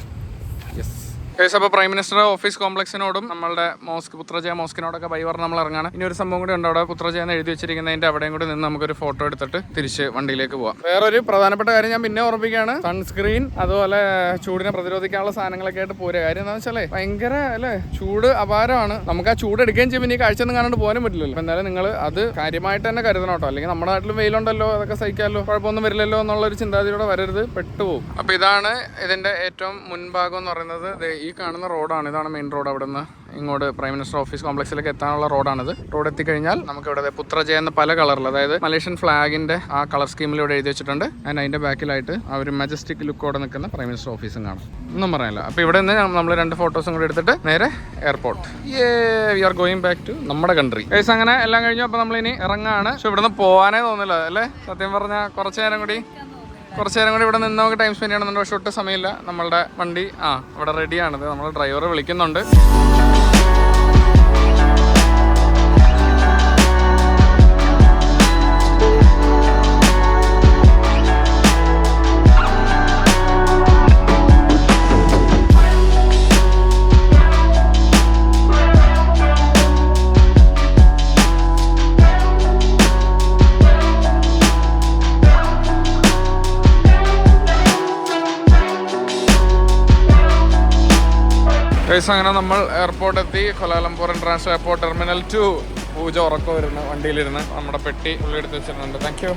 യെസ്. അപ്പോൾ പ്രൈം മിനിസ്റ്റർ ഓഫീസ് കോംപ്ലക്സിനോടും നമ്മളുടെ മോസ്ക് പുത്രജയ മോസ്കിനോടൊക്കെ ബൈ പറഞ്ഞ് നമ്മൾ ഇറങ്ങാണ്. ഇനി ഒരു സംഭവം കൂടി ഉണ്ട്, അവിടെ പുത്രജയ എന്ന് എഴുതി വെച്ചിരിക്കുന്നതിന്റെ അവിടെയും കൂടി നിന്ന് നമുക്കൊരു ഫോട്ടോ എടുത്തിട്ട് തിരിച്ച് വണ്ടിയിലേക്ക് പോവാം. വേറൊരു പ്രധാനപ്പെട്ട കാര്യം ഞാൻ പിന്നെ ഓർമ്മിക്കുകയാണ്, സൺസ്ക്രീൻ അതുപോലെ ചൂടിനെ പ്രതിരോധിക്കാനുള്ള സാധനങ്ങളൊക്കെ ആയിട്ട് പോരുക. കാര്യം എന്താണെന്ന് വെച്ചാലേ ഭയങ്കര അല്ലേ, ചൂട് അപാരമാണ്. നമുക്ക് ആ ചൂട് എടുക്കുകയും ചെയ്യുമ്പോൾ ഈ കാഴ്ച ഒന്നും കാണാണ്ട് പോകാനും പറ്റില്ലല്ലോ. എന്നാലും നിങ്ങൾ അത് കാര്യമായിട്ട് തന്നെ കരുതണം കേട്ടോ. അല്ലെങ്കിൽ നമ്മുടെ നാട്ടിലും വെയിലുണ്ടല്ലോ, അതൊക്കെ സഹിക്കാമല്ലോ, കുഴപ്പമൊന്നും വരില്ലല്ലോ എന്നുള്ളൊരു ചിന്താഗതിയോടെ വരരുത്, പെട്ടുപോകും. അപ്പോൾ ഇതാണ് ഇതിന്റെ ഏറ്റവും മുൻഭാഗം എന്ന് പറയുന്നത്. ഈ കാണുന്ന റോഡാണ്, ഇതാണ് മെയിൻ റോഡ്. അവിടെ നിന്ന് ഇങ്ങോട്ട് പ്രൈം മിനിസ്റ്റർ ഓഫീസ് കോംപ്ലക്സിലേക്ക് എത്താനുള്ള റോഡാണിത്. റോഡ് എത്തിക്കഴിഞ്ഞാൽ നമുക്ക് ഇവിടെ പുത്രജയ എന്ന പല കളറിൽ, അതായത് മലേഷ്യൻ ഫ്ലാഗിന്റെ ആ കളർ സ്കീമിൽ ഇവിടെ എഴുതി വെച്ചിട്ടുണ്ട്. ആൻഡ് അതിന്റെ ബാക്കിലായിട്ട് ആ ഒരു മജസ്റ്റിക് ലുക്കോടെ നിൽക്കുന്ന പ്രൈം മിനിസ്റ്റർ ഓഫീസും കാണാം. ഒന്നും പറയാനില്ല. അപ്പോൾ ഇവിടെ നിന്ന് നമ്മൾ 2 ഫോട്ടോസും കൂടി എടുത്തിട്ട് നേരെ airport. We are going back to നമ്മുടെ കൺട്രി. ഗൈസ്, അങ്ങനെ എല്ലാം കഴിഞ്ഞു. അപ്പോൾ നമ്മളിനി ഇറങ്ങാണ്. പക്ഷെ ഇവിടുന്ന് പോകാനേ തോന്നില്ല അല്ലേ. സത്യം പറഞ്ഞാൽ കുറച്ച് നേരം കൂടി ഇവിടെ നിന്ന് നമുക്ക് ടൈം സ്പെൻഡ് ചെയ്യണമെന്നുണ്ട്. പക്ഷെ ഒട്ടും സമയമില്ല. നമ്മളുടെ വണ്ടി ഇവിടെ റെഡിയാണിത്. നമ്മൾ ഡ്രൈവറെ വിളിക്കുന്നുണ്ട്. അങ്ങനെ നമ്മൾ എയർപോർട്ട് എത്തി. കൊലാലംപൂർ ഇന്റർനാഷണൽ എയർപോർട്ട് ടെർമിനൽ 2 പൂജ ഉറക്കം വരുന്നു വണ്ടിയിലിരുന്ന് നമ്മുടെ പെട്ടി ഉള്ളി എടുത്ത് വെച്ചിട്ടുണ്ട്. താങ്ക് യു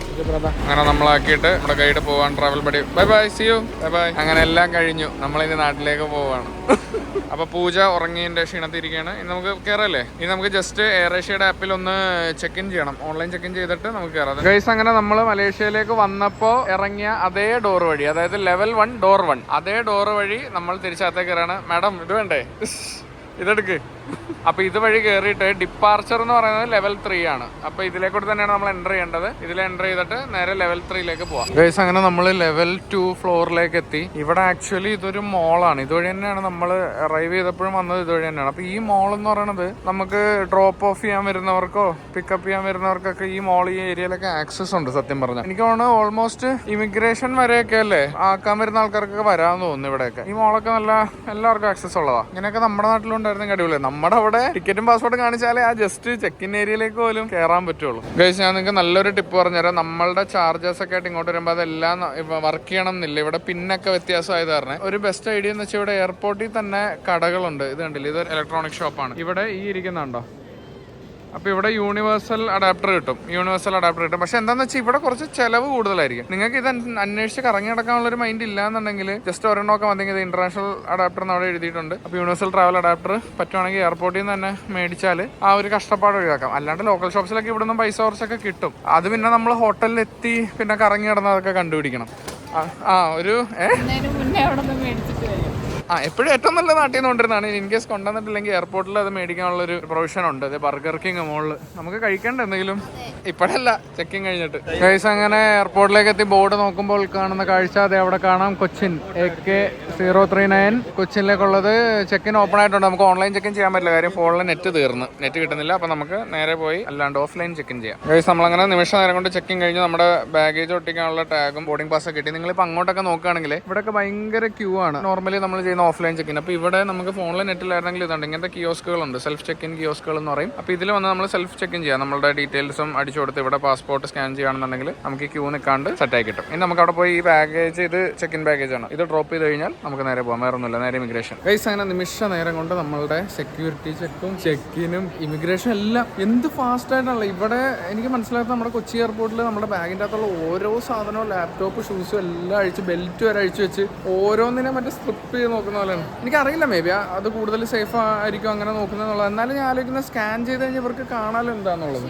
അങ്ങനെ നമ്മളാക്കിയിട്ട് നമ്മുടെ ഗൈഡ് പോവാൻ travel buddy bye bye see you bye bye. അങ്ങനെ എല്ലാം കഴിഞ്ഞു, നമ്മളിനി നാട്ടിലേക്ക് പോവാണ്. അപ്പൊ പൂജ ഉറങ്ങിയതിന്റെ ക്ഷീണത്തിരിക്കുകയാണ്. ഇനി നമുക്ക് കയറല്ലേ? ഇനി നമുക്ക് ജസ്റ്റ് എയർ ഏഷ്യയുടെ ആപ്പിൽ ഒന്ന് ചെക്ക് ഇൻ ചെയ്യണം. ഓൺലൈൻ ചെക്ക് ഇൻ ചെയ്തിട്ട് നമുക്ക് കയറാം. ഗൈസ് അങ്ങനെ നമ്മൾ മലേഷ്യയിലേക്ക് വന്നപ്പോൾ ഇറങ്ങിയ അതേ ഡോർ വഴി, അതായത് ലെവൽ 1 ഡോർ 1 അതേ ഡോർ വഴി നമ്മൾ തിരിച്ചകത്തേക്ക് കയറാണ്. മാഡം ഇത് വേണ്ടേ? ഇതെടുക്ക്. അപ്പൊ ഇതുവഴി കയറിയിട്ട് ഡിപ്പാർച്ചർ എന്ന് പറയുന്നത് ലെവൽ 3 ആണ്. അപ്പൊ ഇതിലേക്കൂടെ തന്നെയാണ് നമ്മൾ എൻ്റർ ചെയ്യേണ്ടത്. ഇതിൽ എൻ്റർ ചെയ്തിട്ട് നേരെ ലെവൽ 3ലേക്ക് പോവാം. ഗൈസ് അങ്ങനെ നമ്മൾ ലെവൽ 2 ഫ്ലോറിലേക്ക് എത്തി. ഇവിടെ ആക്ച്വലി ഇതൊരു മോളാണ്. ഇതുവഴി തന്നെയാണ് നമ്മൾ അറൈവ് ചെയ്തപ്പോഴും വന്നത് ഇതുവഴി തന്നെയാണ്. അപ്പൊ ഈ മോൾ എന്ന് പറയുന്നത് നമുക്ക് ഡ്രോപ്പ് ഓഫ് ചെയ്യാൻ വരുന്നവർക്കോ പിക്കപ്പ് ചെയ്യാൻ വരുന്നവർക്കൊക്കെ ഈ മോൾ ഈ ഏരിയയിലൊക്കെ ആക്സസ് ഉണ്ട്. സത്യം പറഞ്ഞാൽ എനിക്ക് തോന്നുന്നു ഓൾമോസ്റ്റ് ഇമിഗ്രേഷൻ വരെയൊക്കെ അല്ലേ ആക്കാൻ വരുന്ന ആൾക്കാർക്കൊക്കെ വരാമെന്ന് തോന്നുന്നു. ഇവിടെയൊക്കെ ഈ മോളൊക്കെ നല്ല എല്ലാവർക്കും ആക്സസ് ഉള്ളതാ. ഇങ്ങനെയൊക്കെ നമ്മുടെ നാട്ടിലുണ്ടായിരുന്നെങ്കിൽ അടിപൊളി. നമ്മുടെ അവിടെ ടിക്കറ്റും പാസ്പോർട്ടും കാണിച്ചാലേ ആ ജസ്റ്റ് ചെക്ക് ഇൻ ഏരിയയിലേക്ക് പോലും കയറാൻ പറ്റുള്ളൂ. ഗൈസ് ഞാൻ നിങ്ങൾക്ക് നല്ലൊരു ടിപ്പ് പറഞ്ഞുതരാം. നമ്മളുടെ ചാർജസ് ഒക്കെ ആയിട്ട് ഇങ്ങോട്ട് വരുമ്പോൾ അതെല്ലാം വർക്ക് ചെയ്യണം എന്നില്ല. ഇവിടെ പിന്നൊക്കെ വ്യത്യാസമായത് കാരണം ഒരു ബെസ്റ്റ് ഐഡിയ എന്ന് വെച്ചാൽ ഇവിടെ എയർപോർട്ടിൽ തന്നെ കടകളുണ്ട്. ഇത് കണ്ടില്ല, ഇതൊരു ഇലക്ട്രോണിക് ഷോപ്പാണ്. ഇവിടെ ഈ ഇരിക്കുന്നുണ്ടോ? അപ്പോൾ ഇവിടെ യൂണിവേഴ്സൽ അഡാപ്റ്റർ കിട്ടും. പക്ഷെ എന്താണെന്ന് വെച്ചാൽ ഇവിടെ കുറച്ച് ചിലവ് കൂടുതലായിരിക്കും. നിങ്ങൾക്ക് ഇത് അന്വേഷിച്ച് കറങ്ങി നടക്കാനുള്ളൊരു മൈൻഡ് ഇല്ലാന്നുണ്ടെങ്കിൽ ജസ്റ്റ് ഒരെണ്ണമൊക്കെ വന്നെങ്കിൽ ഇത് ഇന്റർനാഷണൽ അഡാപ്റ്റർ എന്ന് അവിടെ എഴുതിയിട്ടുണ്ട്. അപ്പോൾ യൂണിവേഴ്സൽ ട്രാവൽ അഡാപ്റ്റർ പറ്റുവാണെങ്കിൽ എയർപോർട്ടിൽ നിന്ന് തന്നെ മേടിച്ചാൽ ആ ഒരു കഷ്ടപ്പാട് ഒഴിവാക്കാം. അല്ലാണ്ട് ലോക്കൽ ഷോപ്സിലൊക്കെ ഇവിടെ നിന്നും പൈസ കുറച്ചൊക്കെ കിട്ടും. അത് പിന്നെ നമ്മൾ ഹോട്ടലിൽ എത്തി പിന്നെ കറങ്ങി നടന്നതൊക്കെ കണ്ടുപിടിക്കണം. ഒരു എപ്പോഴും ഏറ്റവും നല്ല നാട്ടിൽ നിന്ന് കൊണ്ടിരുന്നതാണ്. ഇൻ കേസ് കൊണ്ടുവന്നിട്ടില്ലെങ്കിൽ എയർപോർട്ടിൽ അത് മേടിക്കാനുള്ളൊരു പ്രൊവിഷൻ ഉണ്ട്. അത് ബർഗർ കിങ് മോളിൽ നമുക്ക് കഴിക്കേണ്ട എന്തെങ്കിലും. ഇപ്പോഴല്ല, ചെക്കിങ് കഴിഞ്ഞിട്ട്. ഗൈസ് അങ്ങനെ എയർപോർട്ടിലേക്ക് എത്തി ബോർഡ് നോക്കുമ്പോൾ കാണുന്ന കാഴ്ച അതെ അവിടെ കാണാം. കൊച്ചിൻ AK039 കൊച്ചിനിലേക്കുള്ളത് ചെക്കിൻ ഓപ്പൺ ആയിട്ടുണ്ട്. നമുക്ക് ഓൺലൈൻ ചെക്കിൻ ചെയ്യാൻ പറ്റില്ല, കാര്യം ഫോണിൽ നെറ്റ് കിട്ടുന്നില്ല. അപ്പോൾ നമുക്ക് നേരെ പോയി അല്ലാണ്ട് ഓഫ്ലൈൻ ചെക്കിൻ ചെയ്യാം. ഗൈസ് നമ്മളങ്ങനെ നിമിഷ നേരം കൊണ്ട് ചെക്കിൻ കഴിഞ്ഞു. നമ്മുടെ ബാഗേജ് ഒട്ടിക്കാനുള്ള ടാഗും ബോർഡിംഗ് പാസ്സൊക്കെ കിട്ടി. നിങ്ങളിപ്പോൾ അങ്ങോട്ടൊക്കെ നോക്കുകയാണെങ്കിൽ ഇവിടെയൊക്കെ ഭയങ്കര ക്യൂ ആണ്. നോർമലി നമ്മൾ ചെയ്യുന്ന ഓഫ്ലൈൻ ചെക്കിൻ. അപ്പോൾ ഇവിടെ നമുക്ക് ഫോണിൽ നെറ്റിലായിരുന്നെങ്കിൽ ഇതുണ്ട്, ഇങ്ങനത്തെ കിയോസ്കുകളുണ്ട്, സെൽഫ് ചെക്കിൻ കിയോസ്കുകൾ എന്ന് പറയും. അപ്പോൾ ഇതിൽ വന്ന് നമ്മൾ സെൽഫ് ചെക്കിൻ ചെയ്യാം. നമ്മുടെ ഡീറ്റെയിൽസും അടിച്ചു കൊടുത്ത് ഇവിടെ പാസ്പോർട്ട് സ്കാൻ ചെയ്യുകയാണെന്നുണ്ടെങ്കിൽ നമുക്ക് ക്യൂ നിൽക്കാണ്ട് സെറ്റായി കിട്ടും. ഇനി നമുക്ക് അവിടെ പോയി ഈ ബാഗേജ്, ഇത് ചെക്കിൻ ബാഗേജ് ആണ്, ഇത് ഡ്രോപ്പ് ചെയ്ത് കഴിഞ്ഞാൽ നമുക്ക് നേരെ പോകാം. വേറെ ഒന്നുമില്ല, നേരെ ഇമിഗ്രേഷൻ. ഗൈസ് അങ്ങനെ നിമിഷ നേരം കൊണ്ട് നമ്മളുടെ സെക്യൂരിറ്റി ചെക്കും ചെക്കിനും ഇമിഗ്രേഷൻ എല്ലാം എന്ത് ഫാസ്റ്റ് ആയിട്ടാണല്ലോ. ഇവിടെ എനിക്ക് മനസ്സിലാക്കുന്നത് നമ്മുടെ കൊച്ചി എയർപോർട്ടിൽ നമ്മുടെ ബാഗിൻ്റെ അകത്തുള്ള ഓരോ സാധനവും ലാപ്ടോപ്പ് ഷൂസും എല്ലാം അഴിച്ച് ബെൽറ്റ് വരെ അഴിച്ചു വെച്ച് ഓരോന്നിനെ മറ്റേ സ്ട്രിപ്പ് ചെയ്ത് നോക്കുന്ന പോലെയാണ്. എനിക്കറിയില്ല, മേ ബി അത് കൂടുതൽ സേഫ് ആയിരിക്കും അങ്ങനെ നോക്കുന്നതെന്നുള്ളത്. എന്നാലും ഞാൻ ആലോചിക്കുന്ന സ്കാൻ ചെയ്ത് കഴിഞ്ഞാൽ ഇവർക്ക് കാണാലോ എന്താന്നുള്ളത്.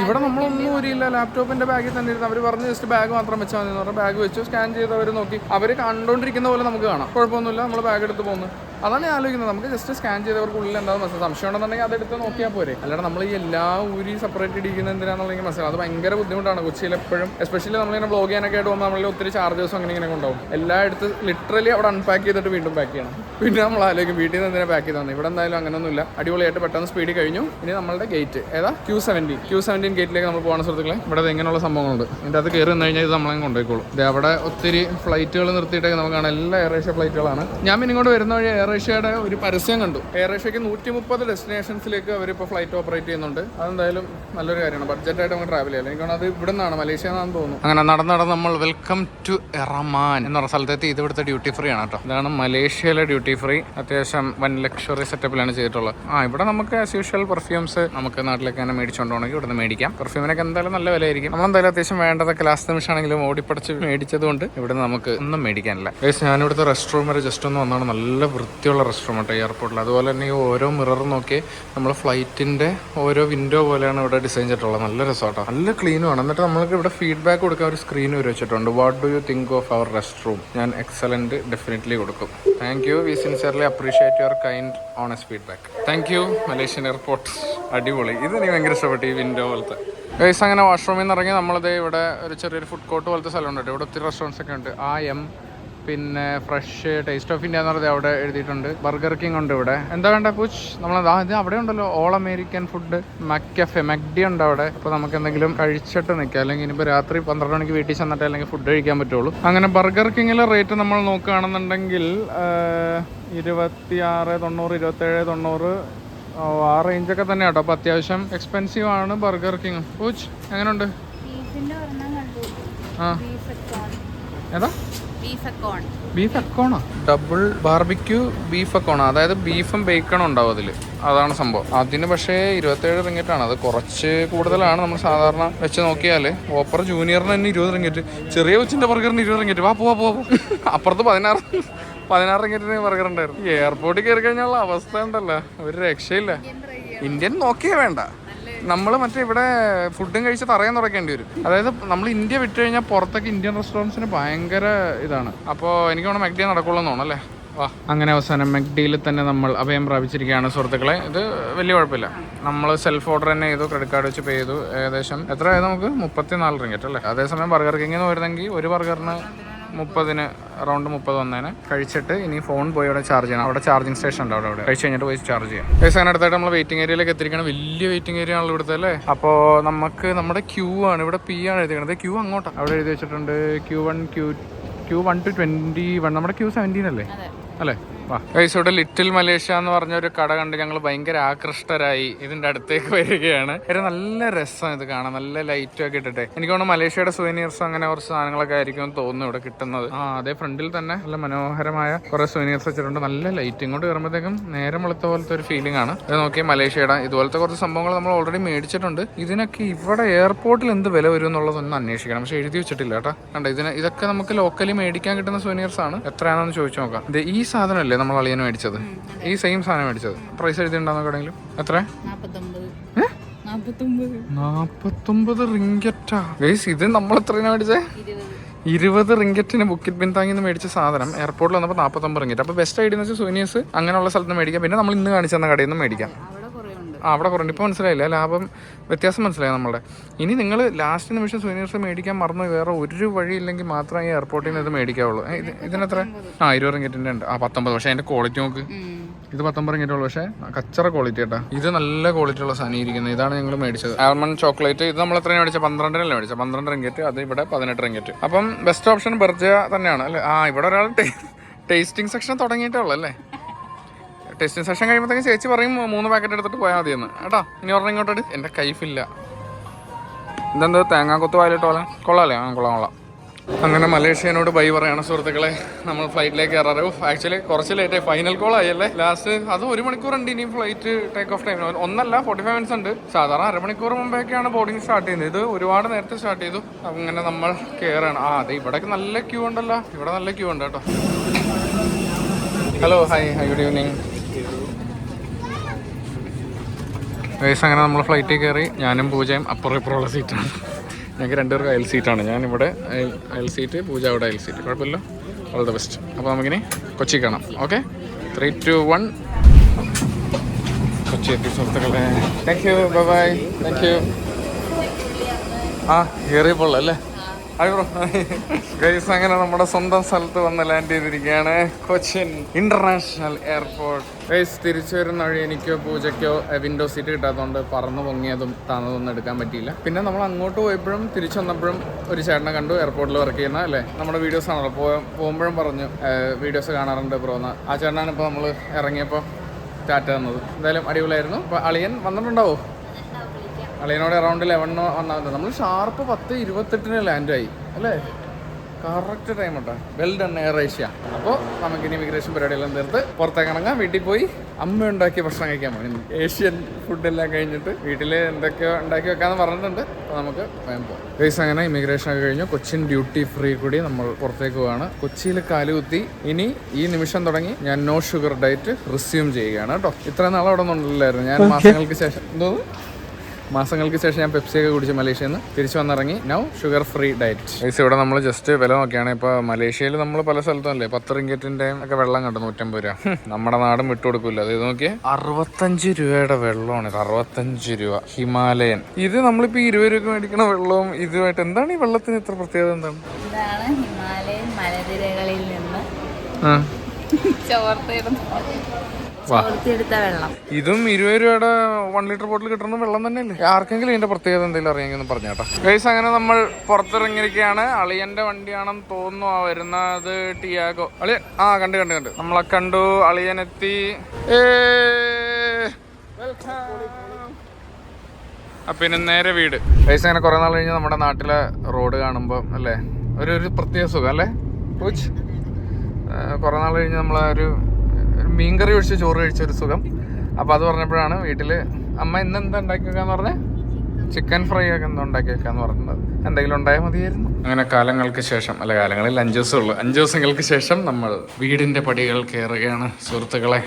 ഇവിടെ നമ്മളൊന്നും ഊരിയില്ല, ലാപ്ടോപ്പിന്റെ ബാഗിൽ തന്നെ ഇരുന്ന് അവർ പറഞ്ഞ് ജസ്റ്റ് ബാഗ് മാത്രം വെച്ചാൽ മതി എന്ന് പറഞ്ഞാൽ ബാഗ് വെച്ചു. സ്കാൻ ചെയ്ത് അവർ നോക്കി, അവർ കണ്ടുകൊണ്ടിരിക്കുന്ന പോലെ നമുക്ക് കാണാം. കുഴപ്പമൊന്നുമില്ല, നമ്മൾ ബാഗ് എടുത്ത് പോകുന്നു. അതാണ് ഞാൻ ആലോചിക്കുന്നത്. നമുക്ക് ജസ്റ്റ് സ്കാൻ ചെയ്തവർക്ക് ഉള്ളിൽ എന്താണെന്ന് സംശയം ഉണ്ടെന്നുണ്ടെങ്കിൽ അതെടുത്ത് നോക്കിയാൽ പോരെ. അല്ലാണ്ട് നമ്മൾ ഈ എല്ലാ ഊരി സെപ്പറേറ്റ് ഇടിക്കുന്നത് എന്തിനാണെന്നുണ്ടെങ്കിൽ മനസ്സിലാവും. അത് ഭയങ്കര ബുദ്ധിമുട്ടാണ് കൊച്ചിയിൽ എപ്പോഴും. എസ്പെഷ്യലി നമ്മളിങ്ങനെ വ്ലോഗ് ചെയ്യാനൊക്കെ ആയിട്ട് പോകുമ്പോൾ നമ്മളിൽ ഒത്തിരി ചാർജേഴ്സും അങ്ങനെ ഉണ്ടാവും. എല്ലാം എടുത്ത് ലിറ്ററലി അവിടെ അൺപാക്ക് ചെയ്തിട്ട് വീണ്ടും പാക്ക് ചെയ്യണം. പിന്നെ നമ്മൾ ആലോചിക്കും വീട്ടിൽ നിന്ന് എന്തിനാ പാക്ക് ചെയ്താൽ. ഇവിടെ എന്തായാലും അങ്ങനെയൊന്നുമില്ല, അടിപൊളിയായിട്ട് പെട്ടെന്ന് സ്പീഡ് കഴിഞ്ഞു. ഇനി നമ്മളുടെ ഗേറ്റ് ഏതാ? Q17 ഗേറ്റിലേക്ക് നമ്മൾ പോകാൻ സുഹൃത്തുക്കളെ. ഇവിടെ ഇങ്ങനെയുള്ള സംഭവങ്ങളുണ്ട്. ഇതിൻ്റെ അത് കയറി നിന്ന് കഴിഞ്ഞാൽ ഇത് നമ്മളെ കൊണ്ടുപോയിക്കോളും. അവിടെ ഒത്തിരി ഫ്ലൈറ്റുകൾ നിർത്തിയിട്ടൊക്കെ നമുക്ക് കാണാം. എല്ലാ എയർ ഏഷ്യ ഫ്ലൈറ്റുകളാണ്. ഞാൻ പിന്നെ ഇങ്ങോട്ട് വരുന്ന വഴി എയർ ഏഷ്യയുടെ ഒരു പരസ്യം കണ്ടു. എയർ ഏഷ്യക്ക് 130 ഡെസ്റ്റിനേഷൻസിലേക്ക് അവരിപ്പോൾ ഫ്ലൈറ്റ് ഓപ്പറേറ്റ് ചെയ്യുന്നുണ്ട്. അതെന്തായാലും നല്ലൊരു കാര്യമാണ്. ബഡ്ജറ്റായിട്ട് നമുക്ക് ട്രാവൽ ചെയ്യാം. എനിക്ക് അത് ഇവിടെ നിന്നാണ്, മലേഷ്യ എന്നാണെന്ന് തോന്നുന്നു. അങ്ങനെ നടന്ന് നമ്മൾ വെൽക്കം ടു എറമാൻ എന്ന് പറഞ്ഞ സ്ഥലത്തെത്തി. ഇത് ഇവിടുത്തെ ഡ്യൂട്ടി ഫ്രീ ആണ് കേട്ടോ. ഇതാണ് മലേഷ്യയിലെ ഡ്യൂട്ടി ഫ്രീ. അത്യാവശ്യം വൻ ലക്ഷറി സെറ്റപ്പിലാണ് ചെയ്തിട്ടുള്ളത്. ഇവിടെ നമുക്ക് ആസ് യൂഷ്വൽ പെർഫ്യൂംസ് നമുക്ക് നാട്ടിലേക്ക് തന്നെ മേടിച്ചുകൊണ്ടുപോകണമെങ്കിൽ ഇവിടുന്ന് മേടിക്കാം. പെർഫ്യൂമിനൊക്കെ എന്തായാലും നല്ല വിലയായിരിക്കും. നമ്മളെന്തായാലും അത്യാവശ്യം വേണ്ടതൊക്കെ ലാസ്റ്റ് നിമിഷമാണെങ്കിലും ഓടിപ്പടച്ച് മേടിച്ചതുകൊണ്ട് ഇവിടുന്ന് നമുക്ക് ഒന്നും മേടിക്കാനില്ല. ഞാനിവിടുത്തെ റെസ്റ്റ് റൂം വരെ ജസ്റ്റ് ഒന്ന് വന്നാണ്. നല്ല വൃത്തിയുള്ള റെസ്റ്റ് റൂം കേട്ടോ എയർപോർട്ടിൽ. അതുപോലെ തന്നെ ഈ ഓരോ മിററും നോക്കി നമ്മൾ ഫ്ലൈറ്റിൻ്റെ ഓരോ വിൻഡോ പോലെയാണ് ഇവിടെ ഡിസൈൻ ചെയ്തിട്ടുള്ളത്. നല്ല രസമാട്ടോ, നല്ല ക്ലീനുമാണ്. എന്നിട്ട് നമ്മൾക്ക് ഇവിടെ ഫീഡ്ബാക്ക് കൊടുക്കാൻ ഒരു സ്ക്രീൻ വരെ വെച്ചിട്ടുണ്ട്. What do you think of our rest room? ഞാൻ എക്സലൻറ്റ് ഡെഫിനറ്റ്ലി കൊടുക്കും. Thank you, we sincerely appreciate your kind honest feedback. Thank you Malaysian airport, അടിപൊളി. ഇത് എനിക്ക് ഭയങ്കര ഇഷ്ടപ്പെട്ടു ഈ വിൻഡോ പോലത്തെ. ഗൈസ് അങ്ങനെ വാഷ്റൂമിൽ നിന്ന് ഇറങ്ങി നമ്മളിത് ഇവിടെ ഒരു ചെറിയൊരു ഫുഡ് കോർട്ട് പോലത്തെ സ്ഥലമുണ്ട്. ഇവിടെ ഒത്തിരി റെസ്റ്റോറൻറ്റ്സ് ഒക്കെ ഉണ്ട്. പിന്നെ ഫ്രഷ്, ടേസ്റ്റ് ഓഫ് ഇന്ത്യ എന്ന് പറയുന്നത് അവിടെ എഴുതിയിട്ടുണ്ട്. ബർഗർ കിങ് ഉണ്ട് ഇവിടെ. എന്താ വേണ്ട പൂച്ച്? ഇത് അവിടെ ഉണ്ടല്ലോ ഓൾ അമേരിക്കൻ ഫുഡ്, മക്ഡി ഉണ്ട് അവിടെ. അപ്പോൾ നമുക്ക് എന്തെങ്കിലും കഴിച്ചിട്ട് നിൽക്കാം. അല്ലെങ്കിൽ ഇനിയിപ്പോൾ രാത്രി 12 മണിക്ക് വീട്ടിൽ ചെന്നിട്ട് അല്ലെങ്കിൽ ഫുഡ് കഴിക്കാൻ പറ്റുള്ളൂ. അങ്ങനെ ബർഗർ കിങ്ങിലെ റേറ്റ് നമ്മൾ നോക്കുകയാണെന്നുണ്ടെങ്കിൽ 26.90, 27.90 ആ റേഞ്ചൊക്കെ തന്നെ കേട്ടോ. അപ്പോൾ അത്യാവശ്യം എക്സ്പെൻസീവ് ആണ് ബർഗർ കിങ്. പൂച്ച് എങ്ങനെയുണ്ട്? ഏതാ? ബീഫ് അക്കോണോ? ഡബിൾ ബാർബിക്യൂ ബീഫ് അക്കോണോ, അതായത് ബീഫും ബേക്കണും ഉണ്ടാവും അതിൽ. അതാണ് സംഭവം. അതിന് പക്ഷേ 27 റിംഗറ്റാണ്. അത് കുറച്ച് കൂടുതലാണ് നമ്മൾ സാധാരണ വെച്ച് നോക്കിയാൽ. ഓപ്പർ ജൂനിയറിന് തന്നെ 20 റിംഗറ്റ്, ചെറിയ കൊച്ചിൻ്റെ ബർഗറിന് 20 റിംഗറ്റ്. പോ അപ്പുറത്ത് 16 റിംഗറ്റിന് ബർഗർ ഉണ്ടായിരുന്നു. എയർപോർട്ടിൽ കയറി കഴിഞ്ഞുള്ള അവസ്ഥ ഉണ്ടല്ലോ, ഒരു രക്ഷയില്ല. ഇന്ത്യൻ നോക്കിയേ വേണ്ട, നമ്മൾ മറ്റേ ഇവിടെ ഫുഡും കഴിച്ച് തറയാൻ തുടക്കേണ്ടി വരും. അതായത് നമ്മൾ ഇന്ത്യ വിട്ട് കഴിഞ്ഞാൽ പുറത്തൊക്കെ ഇന്ത്യൻ റെസ്റ്റോറൻറ്റ്സിന് ഭയങ്കര ഇതാണ്. അപ്പോൾ എനിക്ക് തോന്നുന്നു മെക്ഡി നടക്കുള്ളൂ എന്ന് തോന്നുന്നു അല്ലേ? വാ, അങ്ങനെ അവസാനം മെക്ഡിയിൽ തന്നെ നമ്മൾ അഭയം പ്രാപിച്ചിരിക്കുകയാണ് സുഹൃത്തുക്കളെ. ഇത് വലിയ കുഴപ്പമില്ല. നമ്മൾ സെൽഫ് ഓർഡർ തന്നെ ചെയ്തു, ക്രെഡിറ്റ് കാർഡ് വെച്ച് പേ ചെയ്തു. ഏകദേശം എത്ര ആയത് നമുക്ക്? 34 റിംഗറ്റ് അല്ലേ? അതേസമയം ബർഗർ കിങ്ങിൽ നിന്ന് വരുന്നെങ്കിൽ ഒരു ബർഗറിന് 30 അറൗണ്ട് 30 വന്നേനെ. കഴിച്ചിട്ട് ഇനി ഫോൺ പോയി അവിടെ ചാർജ് ചെയ്യണം. അവിടെ ചാർജിങ് സ്റ്റേഷൻ ഉണ്ട്, അവിടെ കഴിച്ച് കഴിഞ്ഞിട്ട് പോയി ചാർജ് ചെയ്യാം. അങ്ങനെ അടുത്തായിട്ട് നമ്മൾ വെയിറ്റിംഗ് ഏരിയയിലേക്ക് എത്തിയിരിക്കണം. വലിയ വെയിറ്റിംഗ് ഏരിയ ആണല്ലോ ഇവിടുത്തെ അല്ലേ? അപ്പോൾ നമുക്ക് നമ്മുടെ ക്യൂ ആണ്, ഇവിടെ P ആണ് എഴുതിയിരിക്കുന്നത്. ക്യൂ അങ്ങോട്ടാണ്, അവിടെ എഴുതി വെച്ചിട്ടുണ്ട് Q1 Q1 to 21. നമ്മുടെ Q17 അല്ലേ? അല്ലേ? വാ ഗൈസ്, ഇവിടെ ലിറ്റിൽ മലേഷ്യ എന്ന് പറഞ്ഞൊരു കട കണ്ട് ഞങ്ങൾ ഭയങ്കര ആകൃഷ്ടരായി ഇതിന്റെ അടുത്തേക്ക് വരികയാണ്. ഒരു നല്ല രസം ഇത് കാണാൻ, നല്ല ലൈറ്റും ഒക്കെ ഇട്ടിട്ടെ. എനിക്ക് തോന്നുന്നു മലേഷ്യയുടെ സുവനീർസ് അങ്ങനെ കുറച്ച് സാധനങ്ങളൊക്കെ ആയിരിക്കും തോന്നുന്നു ഇവിടെ കിട്ടുന്നത്. അതേ ഫ്രണ്ടിൽ തന്നെ നല്ല മനോഹരമായ കുറെ സുവനീർസ് വെച്ചിട്ടുണ്ട്. നല്ല ലൈറ്റ്, ഇങ്ങോട്ട് കയറുമ്പോഴത്തേക്കും നേരം വെളുത്ത പോലത്തെ ഒരു ഫീലിംഗ് ആണ്. ഇത് നോക്കി, മലേഷ്യയുടെ ഇതുപോലത്തെ കുറച്ച് സംഭവങ്ങൾ നമ്മൾ ഓൾറെഡി മേടിച്ചിട്ടുണ്ട്. ഇതിനൊക്കെ ഇവിടെ എയർപോർട്ടിൽ എന്ത് വില വരും എന്നുള്ളതൊന്നും അന്വേഷിക്കണം, പക്ഷെ എഴുതി വെച്ചിട്ടില്ല കേട്ടോ. കണ്ട, ഇതൊക്കെ നമുക്ക് ലോക്കലി മേടിക്കാൻ കിട്ടുന്ന സുവനീർസ് ആണ്. എത്രയാണെന്ന് ചോദിച്ചു നോക്കാം. ഈ സാധനമല്ലേ നമ്മൾ അളിയന് മേടിച്ചത്? ഈ സെയിം സാധനം മേടിച്ചത്. പ്രൈസ് എഴുതിണ്ടാവുന്ന കടയിലും എത്ര? 49 റിംഗറ്റാ ഗൈസ്. ഇത് നമ്മൾ എത്രയാണ് മേടിച്ചേ? 20 റിംഗറ്റിന് ബുക്കിറ്റ് ബിന്താങ്ങിന്ന് മേടിച്ച സാധനം എയർപോർട്ടിൽ വന്നപ്പോൾ 49 റിംഗറ്റ്. അപ്പോൾ ബെസ്റ്റ് ഐഡിയ എന്ന് വെച്ചാൽ സുവനീർസ് അങ്ങനെയുള്ള സ്ഥലത്ത് നിന്ന് മേടിക്കാം. പിന്നെ നമ്മൾ ഇന്ന് കാണിച്ചു തന്ന കടയിൽ നിന്ന് മേടിക്കാം. അവിടെ കുറവുണ്ട്. ഇപ്പോൾ മനസ്സിലായില്ല ലാഭം വ്യത്യാസം മനസ്സിലായി നമ്മളുടെ. ഇനി നിങ്ങൾ ലാസ്റ്റ് നിമിഷം സുവനീർസ് മേടിക്കാൻ മറന്നു വേറെ ഒരു വഴി ഇല്ലെങ്കിൽ മാത്രമേ ഈ എയർപോർട്ടിൽ നിന്ന് ഇത് മേടിക്കാവുള്ളൂ. ഇതിനെത്ര? 20 റിംഗറ്റിൻ്റെ ഉണ്ട്. 19. പക്ഷേ അതിൻ്റെ ക്വാളിറ്റി നോക്ക്. ഇത് 19 റിംഗറ്റേ ഉള്ളൂ, പക്ഷേ കച്ചറ ക്വാളിറ്റി കേട്ടോ. ഇത് നല്ല ക്വാളിറ്റി ഉള്ള സാധനം ഇരിക്കുന്നത്. ഇതാണ് ഞങ്ങൾ മേടിച്ചത്, ആൽമണ്ട് ചോക്ലേറ്റ്. ഇത് നമ്മൾ എത്രയാണ് മേടിച്ചത്? 12 മേടിച്ചത്. 12 റിംഗറ്റ്. അത് ഇവിടെ 18 റിംഗറ്റ്. അപ്പം ബെസ്റ്റ് ഓപ്ഷൻ ബർജ തന്നെയാണ് അല്ലേ? ഇവിടെ ഒരാൾ ടേസ്റ്റിംഗ് സെക്ഷൻ തുടങ്ങിയിട്ടേ ഉള്ളൂ അല്ലേ? ടെസ്റ്റിംഗ് സെഷൻ കഴിയുമ്പോഴത്തേക്ക് ചേച്ചി പറയും 3 പാക്കറ്റ് എടുത്തിട്ട് പോയാൽ മതിയെന്ന് കേട്ടോ. ഇനി പറഞ്ഞ ഇങ്ങോട്ട് എൻ്റെ കൈഫില്ല. ഇതെന്ത് തേങ്ങാക്കൊത്ത് വായിലിട്ട് പോലെ കൊള്ളാമല്ലേ? കൊള്ളാം. അങ്ങനെ മലേഷ്യനോട് ബൈ പറയാണ് സുഹൃത്തുക്കളെ. നമ്മൾ ഫ്ലൈറ്റിലേക്ക് കയറാറ്. ആക്ച്വലി കുറച്ച് ലേറ്റായി, ഫൈനൽ കോൾ ആയല്ലേ ലാസ്റ്റ്. അത് 1 മണിക്കൂറുണ്ട് ഇനി ഫ്ലൈറ്റ് ടേക്ക് ഓഫ് ടൈം. ഒന്നല്ല, 45 മിനിറ്റ്സ് ഉണ്ട്. സാധാരണ അരമണിക്കൂർ മുമ്പേക്കാണ് ബോർഡിങ് സ്റ്റാർട്ട് ചെയ്യുന്നത്. ഇത് ഒരുപാട് നേരത്തെ സ്റ്റാർട്ട് ചെയ്തു. അങ്ങനെ നമ്മൾ കയറാണ്. അതെ, ഇവിടേക്ക് നല്ല ക്യൂ ഉണ്ടല്ലോ. ഇവിടെ നല്ല ക്യൂ ഉണ്ട് കേട്ടോ. Hello, hi, good evening guys. അങ്ങനെ നമ്മൾ ഫ്ലൈറ്റിൽ കയറി. ഞാനും പൂജയും അപ്പുറം ഇപ്പുറമുള്ള സീറ്റാണ്. ഞങ്ങൾക്ക് 2 പേർക്ക് അയൽ സീറ്റാണ്. ഞാനിവിടെ അയൽ സീറ്റ്, പൂജ അവിടെ അയൽ സീറ്റ്. കുഴപ്പമില്ല, ഓൾ ദ ബെസ്റ്റ്. അപ്പോൾ നമുക്കിനി കൊച്ചി കാണാം. ഓക്കെ, 3, 2, 1. കൊച്ചി എത്തി സുഹൃത്തുക്കളെ. Thank you, bye. Thank you. കയറിയപ്പോൾ അല്ലേ? ഗൈസ്, അങ്ങനെ നമ്മുടെ സ്വന്തം സ്ഥലത്ത് വന്ന് ലാൻഡ് ചെയ്തിരിക്കുകയാണ്, കൊച്ചിൻ ഇന്റർനാഷണൽ എയർപോർട്ട്. ഗൈസ്, തിരിച്ചു വരുന്ന വഴി എനിക്കോ പൂജയ്ക്കോ വിൻഡോ സീറ്റ് കിട്ടാത്തതുകൊണ്ട് പറന്ന് പൊങ്ങിയതും താന്നതൊന്നും എടുക്കാൻ പറ്റിയില്ല. പിന്നെ നമ്മൾ അങ്ങോട്ട് പോയപ്പോഴും തിരിച്ചു വന്നപ്പോഴും ഒരു ചേട്ടനെ കണ്ടു, എയർപോർട്ടിൽ വർക്ക് ചെയ്യുന്ന അല്ലേ? നമ്മുടെ വീഡിയോസ് ആണല്ലോ, പോകുമ്പോഴും പറഞ്ഞു വീഡിയോസ് കാണാറുണ്ട് ബ്രോന്ന്. ആ ചേട്ടനാണ് ഇപ്പോൾ നമ്മൾ ഇറങ്ങിയപ്പോൾ ടാറ്റ തന്നത്. എന്തായാലും അടിപൊളിയായിരുന്നു. അപ്പോൾ അളിയൻ വന്നിട്ടുണ്ടാവോ? അളിയനോട് അറൗണ്ട് 11 വന്നാൽ മതി. നമ്മൾ ഷാർപ്പ് 10:28 ലാൻഡായി അല്ലേ? കറക്റ്റ് ടൈം കേട്ടോ. Well done air Asia. അപ്പോൾ നമുക്കിനി ഇമിഗ്രേഷൻ പരിപാടിയെല്ലാം തീർത്ത് പുറത്തേക്ക് ഇറങ്ങാം. വീട്ടിൽ പോയി അമ്മ ഉണ്ടാക്കിയ ഭക്ഷണം കഴിക്കാൻ പോകും. ഏഷ്യൻ ഫുഡെല്ലാം കഴിഞ്ഞിട്ട് വീട്ടിൽ എന്തൊക്കെയോ ഉണ്ടാക്കി വെക്കാമെന്ന് പറഞ്ഞിട്ടുണ്ട്. അപ്പോൾ നമുക്ക് വേഗം പോകാം. ഗൈസ്, അങ്ങനെ ഇമിഗ്രേഷൻ ഒക്കെ കഴിഞ്ഞു. കൊച്ചിൻ ഡ്യൂട്ടി ഫ്രീ കൂടി നമ്മൾ പുറത്തേക്ക് പോവാണ്. കൊച്ചിയിൽ കാലുകുത്തി. ഇനി ഈ നിമിഷം തുടങ്ങി ഞാൻ നോ ഷുഗർ ഡയറ്റ് റിസ്യൂം ചെയ്യുകയാണ് കേട്ടോ. ഇത്ര നാളെ അവിടെ ഒന്നുമില്ലായിരുന്നു. ഞാൻ മാസങ്ങൾക്ക് ശേഷം ഞാൻ പെപ്സിയൊക്കെ കുടിച്ച് മലേഷ്യയിൽ നിന്ന് തിരിച്ചു വന്നിറങ്ങി. Now sugar free diet. Guys, ഇവിടെ നമ്മൾ ജസ്റ്റ് വില നോക്കിയാണ്. ഇപ്പോൾ മലേഷ്യയിൽ നമ്മൾ പല സ്ഥലത്തും അല്ലേ 10 റിംഗറ്റിൻ്റെ ഒക്കെ വെള്ളം കണ്ടു 150 രൂപ. നമ്മുടെ നാടും വിട്ടുകൊടുക്കില്ല. അത് നോക്കിയേ, 65 രൂപയുടെ വെള്ളമാണ് ഇത്. 65 രൂപ ഹിമാലയൻ. ഇത് നമ്മളിപ്പോൾ 20 രൂപ മേടിക്കണ വെള്ളവും ഇതുമായിട്ട് എന്താണ് ഈ വെള്ളത്തിന് ഇത്ര പ്രത്യേകത? എന്താണ്? ഇതാണ് ഹിമാലയൻ മലനിരകളിൽ നിന്ന് ചോർത്തെടുത്ത വെള്ളം. ഇതും 20 രൂപയുടെ 1 ലിറ്റർ ബോട്ടിൽ കിട്ടുന്ന വെള്ളം തന്നെയല്ലേ? ആർക്കെങ്കിലും ഇതിന്റെ പ്രത്യേകത എന്തെങ്കിലും അറിയാമെന്ന് പറഞ്ഞേട്ടാ. ഗൈസ്, അങ്ങനെ നമ്മൾ പുറത്തിറങ്ങിയിരിക്കുകയാണ്. അളിയന്റെ വണ്ടിയാണെന്ന് തോന്നുന്നു വരുന്നത്. ടിയാഗോ. അളിയൻ കണ്ട് നമ്മളെ കണ്ടു. അളിയനെത്തി. പിന്നെ നേരെ വീട്. ഗൈസ്, അങ്ങനെ കുറെ നാൾ കഴിഞ്ഞ് നമ്മുടെ നാട്ടിലെ റോഡ് കാണുമ്പോൾ അല്ലേ ഒരു പ്രത്യേക സുഖം അല്ലേ പൂച്ച്? കുറേ നാൾ കഴിഞ്ഞ് നമ്മൾ ഒരു മീൻകറി ഒഴിച്ച് ചോറ് കഴിച്ച ഒരു സുഖം. അപ്പോൾ അത് പറഞ്ഞപ്പോഴാണ് വീട്ടിൽ അമ്മ ഇന്ന് എന്താ ഉണ്ടാക്കി വെക്കാന്ന് പറഞ്ഞത്? ചിക്കൻ ഫ്രൈ ഒക്കെ എന്താ ഉണ്ടാക്കി വെക്കാന്ന് പറഞ്ഞത്. എന്തെങ്കിലും ഉണ്ടായാൽ മതിയായിരുന്നു. അങ്ങനെ കാലങ്ങൾക്ക് ശേഷം, അല്ല കാലങ്ങളിൽ 5 ദിവസമുള്ളൂ, 5 ദിവസങ്ങൾക്ക് ശേഷം നമ്മൾ വീടിന്റെ പടികൾ കയറുകയാണ് സുഹൃത്തുക്കളെ.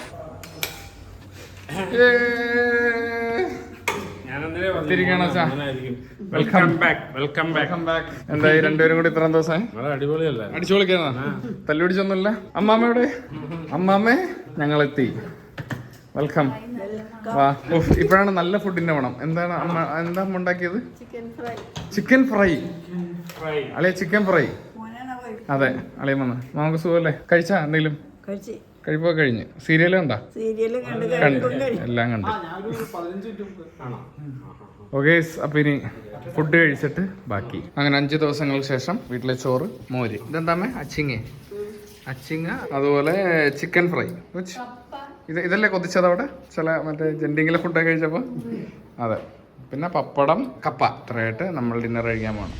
എന്തായി രണ്ടുപേരും കൂടി ഇത്രയും ദിവസം അടിച്ചു പൊളിക്കാന്നാ? തല്ലുപിടിച്ചൊന്നുമില്ല? അമ്മാമ്മയുടെ അമ്മാമ്മേ ഞങ്ങളെത്തി. വെൽക്കം. വാ. ഇപ്പോഴാണ് നല്ല ഫുഡിന്റെ മണം. എന്താണ് അമ്മ എന്താ അമ്മ ഉണ്ടാക്കിയത്? Chicken fry. അളിയ ചിക്കൻ ഫ്രൈ. അതെ അളിയ വന്ന്. നമുക്ക് സുഖമല്ലേ? കഴിച്ചാ എന്തെങ്കിലും? കഴിപ്പൊക്കെ കഴിഞ്ഞ്. സീരിയൽ കണ്ടാ? കണ്ടു, എല്ലാം കണ്ടു. ഓക്കെ, അപ്പൊ ഇനി ഫുഡ് കഴിച്ചിട്ട് ബാക്കി. അങ്ങനെ 5 ദിവസങ്ങൾക്ക് ശേഷം വീട്ടിലെ ചോറ്, മോര്. ഇതെന്താമേ? അച്ചിങ്ങ, അതുപോലെ ചിക്കൻ ഫ്രൈ. ഇതല്ലേ കൊതിച്ചത് അവിടെ ചില മറ്റേ ജെൻഡിങ്ങിലെ ഫുഡൊക്കെ കഴിച്ചപ്പോൾ? അതെ. പിന്നെ പപ്പടം, കപ്പ. ഇത്രയായിട്ട് നമ്മൾ ഡിന്നർ കഴിക്കാൻ പോകണം.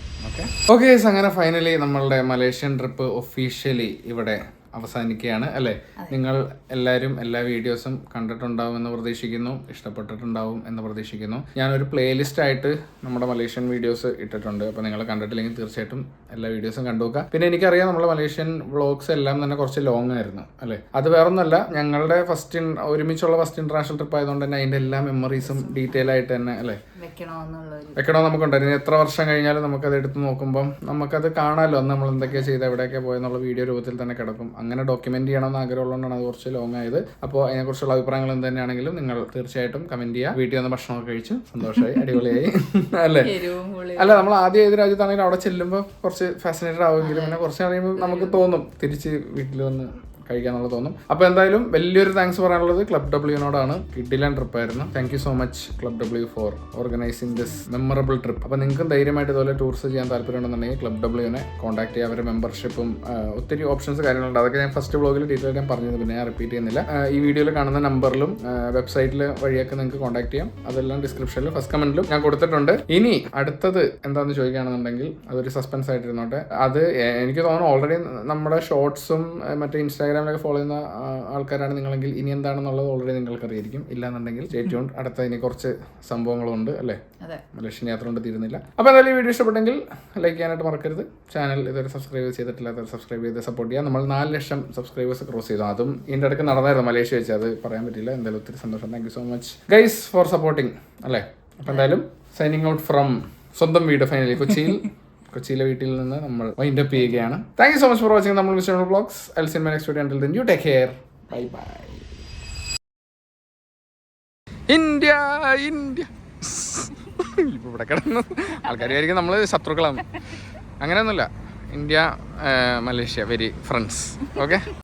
ഓക്കെ. അങ്ങനെ ഫൈനലി നമ്മളുടെ മലേഷ്യൻ ട്രിപ്പ് ഒഫീഷ്യലി ഇവിടെ അവസാനിക്കുകയാണ് അല്ലേ? നിങ്ങൾ എല്ലാവരും എല്ലാ വീഡിയോസും കണ്ടിട്ടുണ്ടാവും എന്ന് പ്രതീക്ഷിക്കുന്നു, ഇഷ്ടപ്പെട്ടിട്ടുണ്ടാവും എന്ന് പ്രതീക്ഷിക്കുന്നു. ഞാനൊരു പ്ലേലിസ്റ്റ് ആയിട്ട് നമ്മുടെ മലേഷ്യൻ വീഡിയോസ് ഇട്ടിട്ടുണ്ട്. അപ്പോൾ നിങ്ങൾ കണ്ടിട്ടില്ലെങ്കിൽ തീർച്ചയായിട്ടും എല്ലാ വീഡിയോസും കണ്ടുനോക്കുക. പിന്നെ എനിക്കറിയാം നമ്മളെ മലേഷ്യൻ വ്ളോഗ്സ് എല്ലാം തന്നെ കുറച്ച് ലോങ് ആയിരുന്നു അല്ലേ? അത് വേറൊന്നുമല്ല, ഞങ്ങളുടെ ഒരുമിച്ചുള്ള ഫസ്റ്റ് ഇന്റർനാഷണൽ ട്രിപ്പ് ആയതുകൊണ്ട് തന്നെ അതിൻ്റെ എല്ലാ മെമ്മറീസും ഡീറ്റെയിൽ ആയിട്ട് തന്നെ അല്ലേ വെക്കണമെന്ന് നമുക്കുണ്ടായിരുന്നു. എത്ര വർഷം കഴിഞ്ഞാലും നമുക്കത് എടുത്ത് നോക്കുമ്പോൾ നമുക്കത് കാണാമല്ലോ, അന്ന് നമ്മൾ എന്തൊക്കെയാണ് ചെയ്ത് എവിടെയൊക്കെ പോയെന്നുള്ള വീഡിയോ രൂപത്തിൽ തന്നെ കിടക്കും. അങ്ങനെ ഡോക്യുമെന്റ് ചെയ്യണമെന്ന് ആഗ്രഹമുള്ളതുകൊണ്ടാണ് അത് കുറച്ച് ലോങ് ആയത്. അപ്പോൾ അതിനെക്കുറിച്ചുള്ള അഭിപ്രായങ്ങൾ എന്ത് തന്നെയാണെങ്കിലും നിങ്ങൾ തീർച്ചയായിട്ടും കമന്റ് ചെയ്യുക. വീട്ടിൽ വന്ന് ഭക്ഷണമൊക്കെ കഴിച്ചു, സന്തോഷമായി, അടിപൊളിയായി അല്ലേ? അല്ല, നമ്മൾ ആദ്യം ഏത് രാജ്യത്താണെങ്കിലും അവിടെ ചെല്ലുമ്പോൾ കുറച്ച് ഫാസിനേറ്റഡ് ആവുമെങ്കിലും പിന്നെ കുറച്ച് കഴിയുമ്പോൾ നമുക്ക് തോന്നും തിരിച്ച് വീട്ടിൽ വന്ന് കഴിക്കാന്നുള്ളത് തോന്നും. അപ്പോൾ എന്തായാലും വലിയൊരു താങ്ക്സ് പറയാനുള്ളത് ക്ലബ് ഡബ്ല്യൂനോടാണ്. കിഡിലൻ ട്രിപ്പായിരുന്നു. Thank you so much club W for organising this memorable trip. അപ്പോൾ നിങ്ങൾക്ക് ധൈര്യമായിട്ട് ഇതുപോലെ ടൂർസ് ചെയ്യാൻ താല്പര്യമുണ്ടെന്നുണ്ടെങ്കിൽ ക്ലബ് ഡബ്ല്യൂനെ കോൺടാക്ട് ചെയ്യുക. അവരുടെ മെമ്പർഷിപ്പും ഒത്തിരി ഓപ്ഷൻസ് കാര്യങ്ങളുണ്ട്. അതൊക്കെ ഞാൻ ഫസ്റ്റ് വ്ളോഗിൽ ഡീറ്റെയിൽ ഞാൻ പറഞ്ഞത്, പിന്നെ ഞാൻ റിപ്പീറ്റ് ചെയ്യുന്നില്ല. ഈ വീഡിയോയിൽ കാണുന്ന നമ്പറിലും വെബ്സൈറ്റിൽ വഴിയൊക്കെ നിങ്ങൾക്ക് കോൺടാക്ട് ചെയ്യാം. അതെല്ലാം ഡിസ്ക്രിപ്ഷനിലും ഫസ്റ്റ് കമന്റിലും ഞാൻ കൊടുത്തിട്ടുണ്ട്. ഇനി അടുത്തത് എന്താണെന്ന് ചോദിക്കുകയാണെന്നുണ്ടെങ്കിൽ അതൊരു സസ്പെൻസ് ആയിട്ടിരുന്നോട്ടെ. അത് എനിക്ക് തോന്നുന്നു ഓൾറെഡി നമ്മുടെ ഷോർട്സും മറ്റേ ഇൻസ്റ്റാഗ്രാമിലൊക്കെ ഫോളോ ചെയ്യുന്ന ആൾക്കാരാണ് നിങ്ങളെങ്കിൽ ഇനി എന്താണെന്നുള്ളത് ഓൾറെഡി നിങ്ങൾക്ക് അറിയായിരിക്കും. ഇല്ലാന്നുണ്ടെങ്കിൽ സ്റ്റേ ട്യൂൺഡ്. അടുത്ത ഇനി കുറച്ച് സംഭവങ്ങളുണ്ട് അല്ലേ? മലേഷ്യൻ യാത്ര കൊണ്ട് തീരുന്നില്ല. അപ്പോൾ എന്തായാലും ഈ വീഡിയോ ഇഷ്ടപ്പെട്ടെങ്കിൽ ലൈക്ക് ചെയ്യാനായിട്ട് മറക്കരുത്. ചാനൽ ഇതുവരെ സബ്സ്ക്രൈബ് ചെയ്തിട്ടില്ലാത്തവർ സബ്സ്ക്രൈബ് ചെയ്ത് സപ്പോർട്ട് ചെയ്യാം. നമ്മൾ 4 ലക്ഷം സബ്സ്ക്രൈബേഴ്സ് ക്രോസ് ചെയ്തു. അതും ഇതിൻ്റെ ഇടയ്ക്ക് നടന്നായിരുന്നു മലേഷ്യ വെച്ച്. അത് പറയാൻ പറ്റില്ല. എന്തായാലും ഒത്തിരി സന്തോഷം. Thank you so much guys four supporting അല്ലേ? അപ്പോൾ എന്തായാലും സൈനിങ് ഔട്ട് ഫ്രം സ്വന്തം വീട് ഫൈനലി കൊച്ചിയിലെ വീട്ടിൽ നിന്ന് നമ്മൾ വൈൻഡ് അപ്പ് ചെയ്യുകയാണ്. Thank you so much for watching നമ്മൾ mister vlogs. I will see you in my next video. Until then you take care. Bye bye. India ഇപ്പൊ ഇവിടെ കിടന്നു ആൾക്കാർ വിചാരിക്കും നമ്മൾ ശത്രുക്കളാണ്. അങ്ങനെയൊന്നുമില്ല. India Malaysia very friends. Okay.